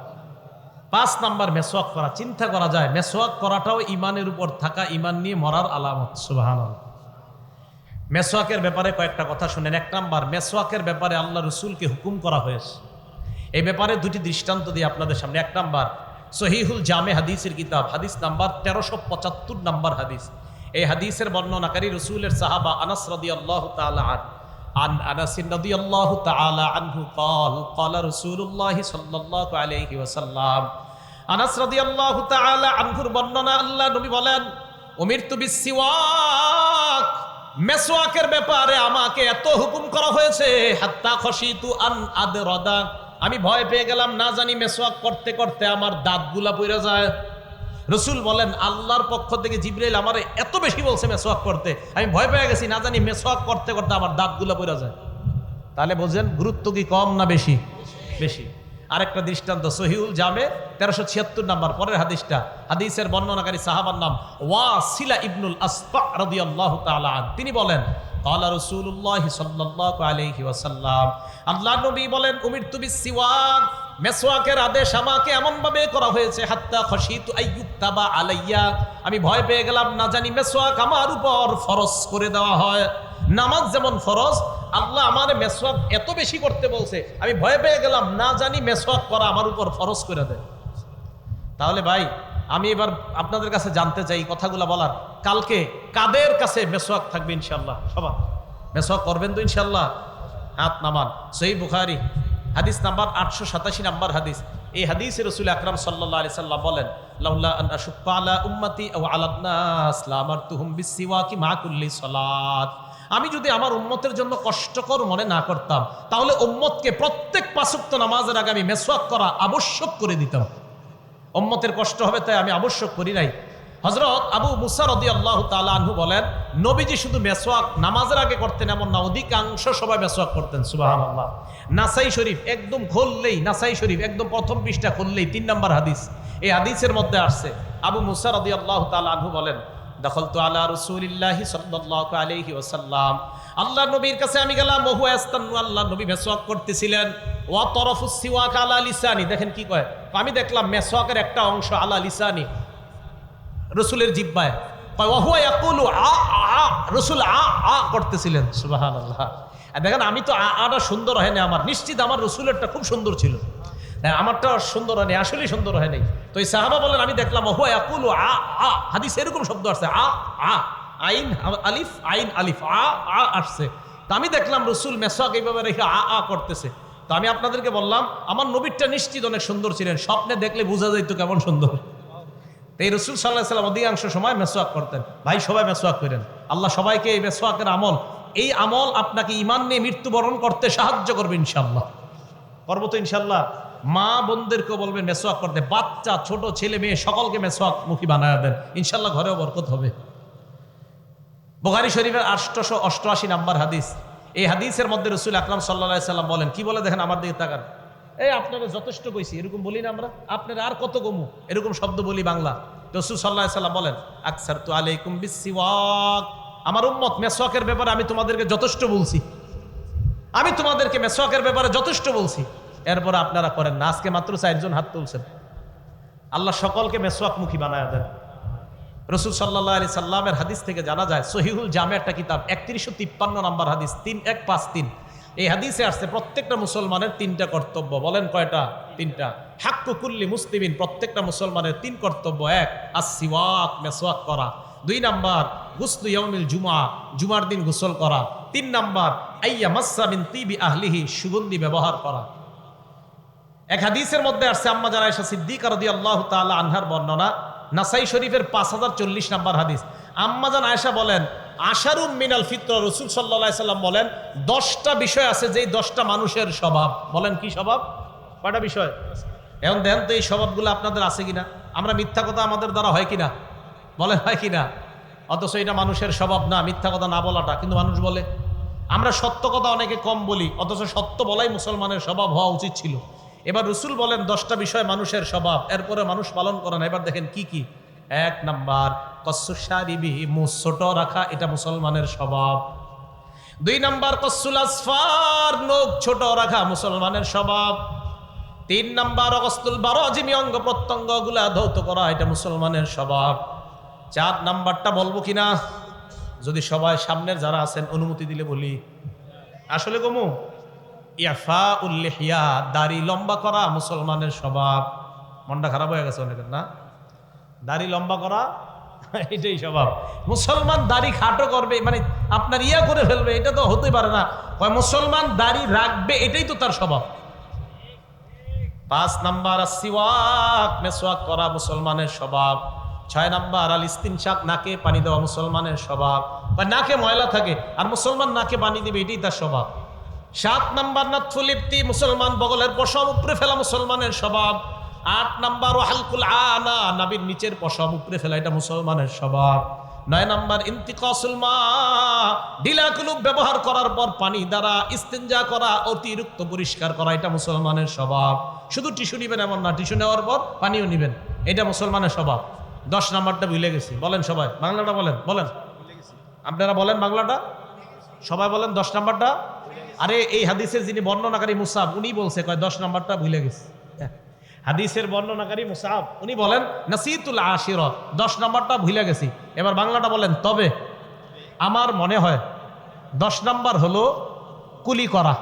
5 নাম্বার মেসওয়াক করা। চিন্তা করা যায় মেসওয়াক করাটাও ইমানের উপর থাকা, ইমান নিয়ে মরার আলামত। সুবহানাল্লাহ। মেসওয়াকের ব্যাপারে কয়েকটা কথা শুনেন। 1 নাম্বার, মেসওয়াকের ব্যাপারে আল্লাহ রসুলকে হুকুম করা হয়েছে। এই ব্যাপারে 2টি দৃষ্টান্ত দিয়ে আপনাদের সামনে। 1 নাম্বার, সহিহুল জামে হাদিসের কিতাব, হাদিস নাম্বার 1375 নাম্বার হাদিস। এই হাদিসের বর্ণনাকারী রসুলের সাহাবা আনাস রাদিয়াল্লাহু তাআলা আন আনাস রাদিয়াল্লাহু তাআলা আনহু قال قال رسول الله صلى الله عليه وسلم। আনাস রাদিয়াল্লাহু তাআলা আনহুর বর্ণনা, আল্লাহ নবী বলেন উমিরতু বিসসিওয়াক, মেসওয়াকের ব্যাপারে আমাকে এত হুকুম করা হয়েছে, হাত্তা খশিতু আন আদরাদা, আমি ভয় পেয়ে গেলাম না জানি মেসওয়াক করতে করতে আমার দাঁতগুলা পড়ে যায়। রসুল বলেন আল্লাহর পক্ষ থেকে জিবরাইল আমারে এত বেশি বলছে মেসওয়াক করতে, আমি ভয় পেয়ে গেছি না জানি মেসওয়াক করতে করতে আমার দাঁতগুলা পড়ে যায়। তাহলে বোঝেন গুরুত্ব কি কম না বেশি? বেশি। আরেকটা দৃষ্টান্ত, সহিহুল জামে 1376 নাম্বার, পরের হাদিসটা। হাদিসের বর্ণনাকারী সাহাবার নাম ওয়াসিলা ইবনুল আসফা রাদিয়াল্লাহু তাআলা আন। তিনি বলেন ক্বালা রাসূলুল্লাহ সাল্লাল্লাহু আলাইহি ওয়াসাল্লাম, আল্লাহর নবী বলেন উমিরতু বিসসিওয়াক, মেসওয়াকের আদেশ আমাকে এমন ভাবে করা হয়েছে, হাত্তা খশিতু আইয়ুক্তাবা আলাইয়া, আমি ভয় পেয়ে গেলাম না জানি মেসওয়াক আমার উপর ফরজ করে দেওয়া হয়। নামাজ যেমন ফরজ, আল্লাহ আমার মেসওয়াক এত বেশি করতে বলছে, আমি ভয় পেয়ে গেলাম না জানি মেসওয়াক করা আমার উপর ফরজ করে দেয়। তাহলে ভাই আমি এবার আপনাদের কাছে জানতে চাই কথাগুলো বলার, কালকে কাদের কাছে মেসওয়াক থাকবে? ইনশাআল্লাহ সবার মেসওয়াক করবেন তো ইনশাআল্লাহ? হাত নামান। সহিহ বুখারী হাদিস নাম্বার 887 নাম্বার হাদিস। এই হাদিসে রাসূল আকরাম সাল্লাল্লাহু আলাইহি সাল্লাম বলেন লাউলা আন আশুক্কা আলা উম্মতি আও আলান নাস লামারতুহুম বিসসিওয়াকি মা কুল্লি সালাত, আমি যদি আমার উম্মতের জন্য কষ্টকর মনে না করতাম তাহলে উম্মতকে প্রত্যেক 5 ওয়াক্ত নামাজের আগে আমি মেসওয়াক করা আবশ্যক করে দিতাম। উম্মতের কষ্ট হবে তাই আমি আবশ্যক করি নাই। হযরত আবু মুসা রাদিয়াল্লাহু তাআলা আনহু বলেন নবীজি শুধু মেসওয়াক নামাজের আগে করতেন এমন না, অধিকাংশ সময় মেসওয়াক করতেন। সুবহানাল্লাহ। নাসাই শরীফ একদম খুললেই, নাসাই শরীফ একদম প্রথম পৃষ্ঠা খুললেই 3 নাম্বার হাদিস। এই হাদিসের মধ্যে আসছে আবু মুসা রাদিয়াল্লাহু তাআলা আনহু বলেন দাখালতু আলা রাসূলিল্লাহি সাল্লাল্লাহু আলাইহি ওয়াসাল্লাম, আল্লাহর নবীর কাছে আমি গেলাম, ওহু ইয়াস্তান্নু, আল্লাহর নবী মেসওয়াক করতেছিলেন, ওয়া তারাফুস সিওয়াক আলা লিসানি, দেখেন কি কয়, আমি দেখলাম মেসওয়াকের একটা অংশ আলা লিসানি, রাসূলের জিহ্বায়, কয় ওয়া হুয়া ইয়াকুলু আ আ, রাসূল আ আ করতেছিলেন। সুবহানাল্লাহ। আর দেখেন আমি তো আটা সুন্দর হয় না, আমার নিশ্চিত আমার রাসূলেরটা খুব সুন্দর ছিল, আমারটা সুন্দর হয়নি, আসলেই সুন্দর হয় নাই। তো এই সাহাবা বলেন আমি দেখলাম ওহুয়া ইয়াকুলু আ আ, হাদিস এরকম শব্দ আসছে আ আ, আইন আলিফ আইন আলিফ আ আ আসছে। তো আমি দেখলাম রাসূল মেসওয়াক এইভাবে রেখে আ আ করতেছে। তো আমি আপনাদেরকে বললাম আমার নবীরটা নিশ্চিত অনেক সুন্দর ছিলেন, স্বপ্নে দেখলে বোঝা যাইতো কেমন সুন্দর। তো এই রাসূল সাল্লাল্লাহু আলাইহি ওয়াসাল্লাম অধিকাংশ সময় মেসওয়াক করতেন। ভাই সবাই মেসওয়াক করেন, আল্লাহ সবাইকে এই মেসওয়াকের আমল, এই আমল আপনাকে ঈমান নিয়ে মৃত্যুবরণ করতে সাহায্য করবে ইনশাআল্লাহ। করবো তো ইনশাল্লাহ। মা বোনদেরকেও বলবেন মেসওয়াক করতে, বাচ্চা ছোট ছেলে মেয়ে সকলকে মেসওয়াক মুখী বানায় দেন, ইনশাল্লাহ ঘরেও বরকত হবে। বুখারী শরীফের 888 নাম্বার হাদিস। এই হাদিসের মধ্যে রাসূল আকরাম সাল্লাল্লাহু আলাইহি সাল্লাম বলেন, কি বলে দেখেন, আমার দিকে তাকান। এই আপনারা যথেষ্ট কইছি এরকম বলি না আমরা, আপনারা আর কত গমু এরকম শব্দ বলি বাংলা। রাসূল সাল্লাল্লাহু আলাইহি সাল্লাম বলেন, আকসারতু আলাইকুম বিসসিওয়াক, আমার উম্মত মেসওয়াকের ব্যাপারে আমি তোমাদেরকে যথেষ্ট বলছি, আমি তোমাদেরকে মেসওয়াকের ব্যাপারে যথেষ্ট বলছি, এরপর আপনারা করেন না। আজকে মাত্র 4 জন হাত তুলছেন। আল্লাহ সকলকে মেসওয়াক মুখী বানায় দেন। রাসূল সাল্লাল্লাহু আলাইহি সাল্লামের হাদিস থেকে জানা যায়, সহিহুল জামে একটা কিতাব 3153 নাম্বার হাদিস 3153, এই হাদিসে আসছে প্রত্যেকটা মুসলমানের 3টা কর্তব্য। বলেন কয়টা? 3টা। হাক্কু কুল্লি মুসলিমিন, প্রত্যেকটা মুসলমানের 3 কর্তব্য। 1 আস-সিওয়াক, মেসওয়াক করা। 2 নাম্বার গুসলু ইয়াউমিল জুমআ, জুমার দিন গোসল করা। 3 নাম্বার আইয়া মাসসা মিন তিবি আহলিহি, সুগন্ধি ব্যবহার করা। এক হাদিসের মধ্যে আসছে আম্মা জান আয়েশা সিদ্দিকা রাদিয়াল্লাহু তাআলা আনহার বর্ণনা, নাসাই শরীফের 5040 নাম্বার হাদিস। আম্মা জান আয়েশা বলেন, আশারুম মিনাল ফিতরা, রাসূল সাল্লাল্লাহু আলাইহি সাল্লাম বলেন 10টা বিষয় আছে যেই 10টা মানুষের স্বভাব। বলেন কি স্বভাব? কয়টা বিষয়? এখন দেখেন তো এই স্বভাবগুলো আপনাদের আছে কিনা। আমরা মিথ্যা কথা আমাদের দ্বারা হয় কিনা, বলেন হয় কিনা? অথচ এটা মানুষের স্বভাব না, মিথ্যা কথা না বলাটা, কিন্তু মানুষ বলে। আমরা সত্য কথা অনেকে কম বলি, অথচ সত্য বলাই মুসলমানের স্বভাব হওয়া উচিত ছিল। এবার রাসূল বলেন 10টা বিষয় মানুষের স্বভাব, এরপরে মানুষ পালন করে না। এবার দেখেন কি কি। 1 নাম্বার কসসুশ শারিবি, মুছ ছোট রাখা, এটা মুসলমানের স্বভাব। 2 নাম্বার কসসুল আসফার, নখ ছোট রাখা, মুসলমানের স্বভাব। 3 নাম্বার অগস্তুল বারাজিমি, অঙ্গ প্রত্যঙ্গগুলা ধৌত করা, এটা মুসলমানের স্বভাব। 4 নাম্বারটা বলবো কিনা, যদি সবাই সামনের যারা আছেন অনুমতি দিলে বলি। আসলে কমু ইয়াফাউল লিহিয়া, দাড়ি লম্বা করা, মুসলমানের স্বভাব। মনটা খারাপ হয়ে গেছে অনেকের না, দাড়ি লম্বা করা এটাই স্বভাব। মুসলমান দাড়ি খাটো করবে মানে আপনার ইয়া করে ফেলবে, এটা তো হতে পারে না। মুসলমান দাড়ি রাখবে, এটাই তো তার স্বভাব। 5 নাম্বার আসিওয়াক, মেসওয়াক করা, মুসলমানের স্বভাব। 6 নাম্বার আল ইস্তিনশাক, নাকে পানি দেওয়া, মুসলমানের স্বভাব। বা নাকে ময়লা থাকে আর মুসলমান নাকে পানি দিবে, এটাই তার স্বভাব। 7 নাম্বার নাতফুল ইফতি, মুসলমান বগলের পশম উপরে ফেলা, মুসলমানের স্বভাব। 8 নাম্বার হালকুল আনা, নাভির নিচের পশম উপরে ফেলা, এটা মুসলমানের স্বভাব। 9 নাম্বার ইন্তিকাসুল মা, ঢিলা কুলুপ ব্যবহার করার পর পানি দ্বারা ইস্তিনজা করা, অতিরিক্ত পরিষ্কার করা, এটা মুসলমানের স্বভাব। শুধু টিস্যু নিবেন এমন না, টিস্যু নেওয়ার পর পানিও নিবেন, এটা মুসলমানের স্বভাব। 10 নাম্বারটা ভুলে গেছি, বলেন সবাই বাংলাটা বলেন, বলেন আপনারা বলেন বাংলাটা, সবাই বলেন 10 নাম্বারটা। আরে এই হাদিসের যিনি বর্ণনাকারী মুসাব, উনি বলছে কয় 10 নাম্বারটা ভুলে গেছে। হাদিসের বর্ণনাকারী মুসাব উনি বলেন নাসিতুল আশিরা, 10 নাম্বারটা ভুলে গেছি। এবার বাংলাটা বলেন। তবে আমার মনে হয় 10 নাম্বার হলো কুলি করা,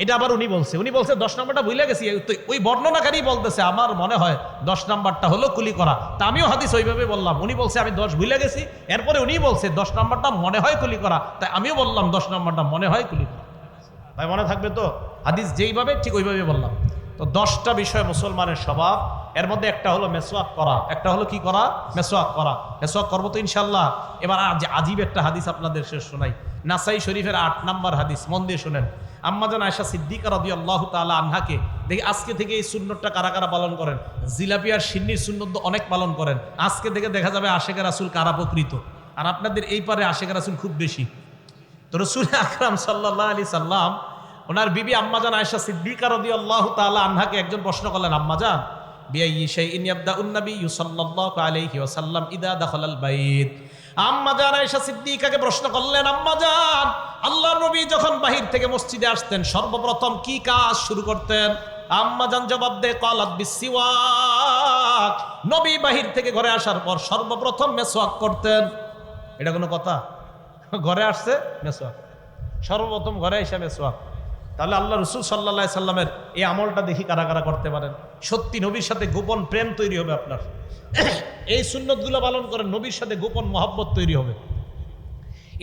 এটা আবার উনি বলছে 10 নাম্বারটা ভুলে গেছি। ওই বর্ণনাকারী বলতেছে আমার মনে হয় 10 নাম্বারটা হলো কুলি করা। তা আমিও হাদিস ওইভাবে বললাম, উনি বলছে আমি 10 ভুলে গেছি, এরপরে উনি বলছে 10 নাম্বারটা মনে হয় কুলি করা, তাই আমিও বললাম 10 নাম্বারটা মনে হয় কুলি করা। ভাই মনে থাকবে তো, হাদিস যেইভাবে ঠিক ওইভাবে বললাম। তো 10টা বিষয় মুসলমানের স্বভাব, এর মধ্যে একটা হলো মেসওয়াক করা, একটা হলো কি করা, মেসওয়াক করা। মেসওয়াক করবো তো ইনশাল্লাহ। এবার আজীব একটা হাদিস আপনাদের শেষ শোনাই, নাসাই শরীফের 8 নাম্বার হাদিস, মন দিয়ে শোনেন। আম্মা জান আয়েশা সিদ্দিকা রাদিয়াল্লাহু তাআলা আনহাকে দেখি আজকে থেকে এই সুন্নতটা কারা কারা পালন করেন। জিলাপি আর সিন্নির সুন্নত অনেক পালন করেন, আজকে থেকে দেখা যাবে আশেকে রাসূল কারা প্রকৃত। আর আপনাদের এই পারে আশেকে রাসূল খুব বেশি। তো রাসূল আকরাম সাল্লাল্লাহু আলাইহি সাল্লাম ওনার বিবি আম্মা জান আয়েশা সিদ্দিকা রাদিয়াল্লাহু তাআলা আনহাকে একজন প্রশ্ন করলেন, আম্মা জান বিআইয়ি শাইইন ইয়াবদাউন নাবিয়্যু সাল্লাল্লাহু আলাইহি ওয়াসাল্লাম ইদা দাখালাল বাইত। আম্মা জান আয়েশা সিদ্দিকাকে প্রশ্ন করলেন, আম্মা জান আল্লাহর নবী যখন বাহির থেকে মসজিদে আসতেন সর্বপ্রথম কি কাজ শুরু করতেন? আম্মা জান জবাব দেয় ক্বালাত বিসসিওয়াক, নবী বাহির থেকে ঘরে আসার পর সর্বপ্রথম মেসওয়াক করতেন। এটা কোনো কথা? ঘরে আসছে মেসওয়াক, সর্বপ্রথম ঘরে এসে মেসওয়াক। তাহলে আল্লাহ রাসূল সাল্লাল্লাহু আলাইহি সাল্লামের এই আমলটা দেখি কারা কারা করতে পারেন। সত্যি নবীর সাথে গোপন প্রেম তৈরি হবে আপনার। এই সুন্নতগুলো পালন করেন, নবীর সাথে গোপন মহব্বত তৈরি হবে।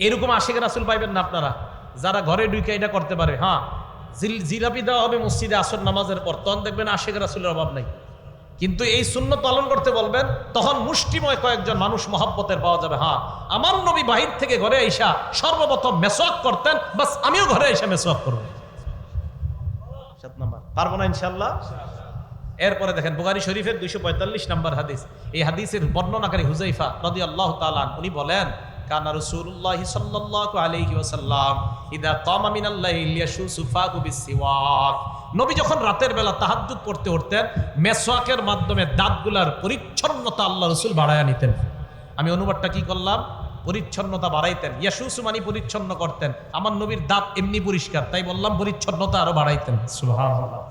এরকম আশিক রাসূল পাইবেন না আপনারা যারা ঘরে ঢুকে এটা করতে পারে। হ্যাঁ, জিলাপি দেওয়া হবে মসজিদে আসর নামাজের পর, তখন দেখবেন আশিক রাসূলের অভাব নাই। কিন্তু এই সুন্নত পালন করতে বলবেন, তখন মুষ্টিময় কয়েকজন মানুষ মহব্বতের পাওয়া যাবে। হ্যাঁ, আমার নবী বাহির থেকে ঘরে আইসা সর্বপ্রথম মেসওয়াক করতেন, বাস আমিও ঘরে এসে মেসওয়াক করবো। 7 নাম্বার পারবো না ইনশাল্লাহ। এরপরে দেখেন বুখারী শরীফের 245 নম্বর হাদিস। এই হাদিসের বর্ণনাকারী হুযাইফা রাদিয়াল্লাহু তাআলা উনি বলেন, কানা রাসূলুল্লাহ সাল্লাল্লাহু আলাইহি ওয়াসাল্লাম ইদা কামা মিনাল লাইল ইয়াশুসু ফাহু বিসসিওয়াক। নবী যখন রাতের বেলা তাহাজ্জুদ পড়তে উঠতেন, মেসওয়াকের মাধ্যমে দাঁতগুলার পরিচ্ছন্নতা আল্লাহ রাসূল বাড়ায়া নিতেন। আমি অনুবাদটা কি করলাম? পরিচ্ছন্নতা বাড়াইতেন। ইয়াশুসু মানে পরিচ্ছন্ন করতেন। আমার নবীর দাঁত এমনি পরিষ্কার, তাই বললাম পরিচ্ছন্নতা আরো বাড়াইতেন। সুবহানাল্লাহ।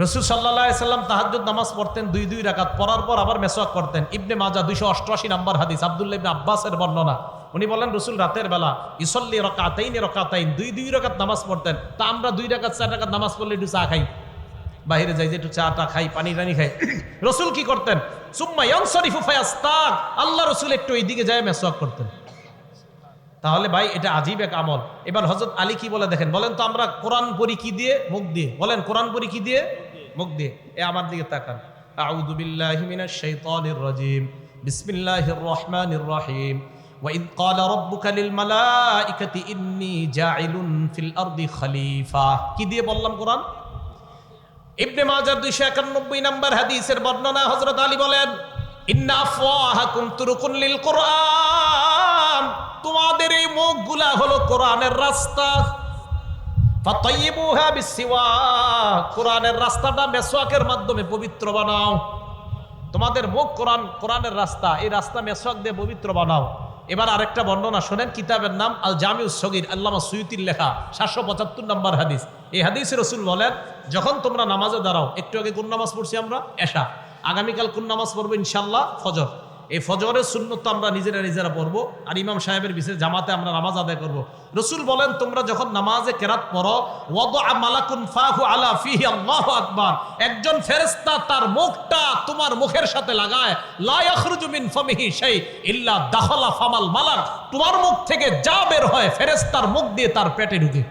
রাসূল সাল্লাল্লাহু আলাইহি সাল্লাম তাহাজ্জুদ নামাজ পড়তেন 2 রাকাত, পড়ার পর আবার মেসওয়াক করতেন। ইবনে মাজাহ 288 নম্বর হাদিস, আব্দুল্লাহ ইবনে আব্বাসের বর্ণনা। উনি বলেন রাসূল রাতের বেলা ইসল্লি রাকাতাইন 2 রাকাত নামাজ পড়তেন। তা আমরা 2 রাকাত 4 রাকাত নামাজ পড়লে একটু চা খাই, বাইরে যাই যে একটু চাটা খাই, পানি টানি খাই। রাসূল কি করতেন? সুম্মা ইয়ানসারিফু ফায়াস্তাগ, আল্লাহ রাসূল একটু এইদিকে যায় মেসওয়াক করতেন। তাহলে ভাই এটা আজীব এক আমল। এবার হযরত আলী কি বলে দেখেন, বলেন তো আমরা কোরআন পড়ি কি দিয়ে? মুখ দিয়ে। বলেন কোরআন পড়ি কি দিয়ে? মুখ দিয়ে। এ আমার দিকে তাকান। আউযু বিল্লাহি মিনাশ শাইতানির রাজীম, বিসমিল্লাহির রহমানির রহিম। ওয়া ইয ক্বালা রাব্বুকা লিল মালাইকাতি ইন্নী জাইলুন ফিল আরদি খলিফা। কি দিয়ে বললাম কোরআন? ইবনে মাজাহ 291 নম্বর হাদিসের বর্ণনা, হযরত আলী বলেন, ইন্না আফওয়াহাকুম তুরুকুন লিল কুরআন, তোমাদের এই মুখগুলা হলো কোরআনের রাস্তা। ফাতাইয়িবুহা বিসসিওয়াক, কোরআনের রাস্তাটা মেসওয়াকের মাধ্যমে পবিত্র বানাও। তোমাদের মুখ কোরআনের রাস্তা, এই রাস্তা মেসওয়াক দিয়ে পবিত্র বানাও। এবার আরেকটা বর্ণনা শোনেন, কিতাবের নাম আল জামিউস সগীর, আল্লামা সুয়ুতির লেখা, 775 নম্বর হাদিস। এই হাদিসে রাসূল বলেন, যখন তোমরা নামাজে দাঁড়াও, একটু আগে কোন নামাজ পড়ছি আমরা? এশা। আগামীকাল কোন নামাজ পড়বো ইনশাআল্লাহ? ফজর। এই ফজরের সুন্নত আমরা নিজেরা পড়বো, আর ইমাম সাহেবের বিশেষ জামাতে আমরা নামাজ আদায় করব। রাসূল বলেন, তোমরা যখন নামাজে কেরাত পড়ো, ওয়াদা মালাকুন ফাহু আলা ফিহি আল্লাহু আকবার, একজন ফেরেশতা তার মুখটা তোমার মুখের সাথে লাগায়, লা ইয়াখরুজু মিন ফামিহি শাই ইল্লা দাখালা ফামাল মালাক, তোমার মুখ থেকে যা বের হয় ফেরেশতার মুখ দিয়ে তার পেটে ঢুকে।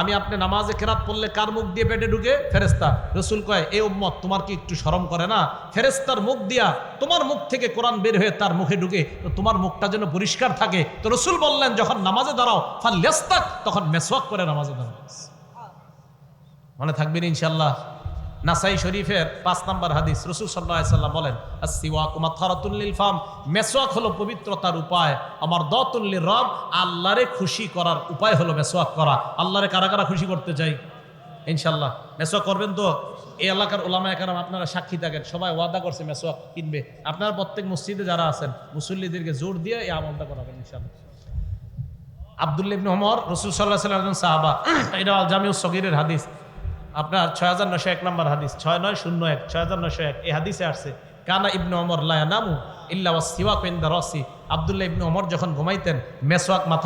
আমি আপনি নামাজে কেরাত পড়লে কার মুখ দিয়ে পেটে ঢুকে? ফেরেশতা। রাসূল কয়, এ উম্মত তোমার কি একটু শরম করে না? ফেরেশতার মুখ দিয়া তোমার মুখ থেকে কোরআন বের হয়ে তার মুখে ঢুকে, তো তোমার মুখটা যেন পরিষ্কার থাকে। তো রাসূল বললেন, যখন নামাজে দাঁড়াও ফালইয়াস্তাক, তখন মেসওয়াক করে নামাজে দাঁড়াও। মনে থাকবেন ইনশাআল্লাহ। নাসাই শরীফের 5 নম্বর হাদিস, রাসূল সাল্লাল্লাহু আলাইহি সাল্লাম বলেন, আসসিওয়াকু মাতহারাতুল লিল ফাম, মেসওয়াক হলো পবিত্রতার উপায়। আমার দাতুল লিরব, আল্লাহরে খুশি করার উপায় হলো মেসওয়াক করা। আল্লাহরে কারা কারা খুশি করতে চাই? ইনশাআল্লাহ মেসওয়াক করবেন তো? এই এলাকার উলামায়ে কেরাম আপনারা সাক্ষী থাকেন, সবাই ওয়াদা করছে মেসওয়াক কিনবে। আপনারা প্রত্যেক মসজিদে যারা আছেন মুসল্লিদেরকে জোর দিয়ে এই আমলটা করাবেন ইনশাআল্লাহ। আব্দুল্লাহ ইবনে ওমর, রাসূল সাল্লাল্লাহু আলাইহি ওয়াসাল্লাম সাহাবা, এটা আল জামিউস সগীরের হাদিস, আপনার 6901 নম্বর হাদিস, 6901 6901। এই হাদিসে আসছে, কানা ইবনে ওমর লা ইয়ানামু ইল্লা ওয়াসসিওয়াকু ইনদা রাসি, আব্দুল্লাহ ইবনে ওমর যখন ঘুমাইতেন মেসওয়াক মাথা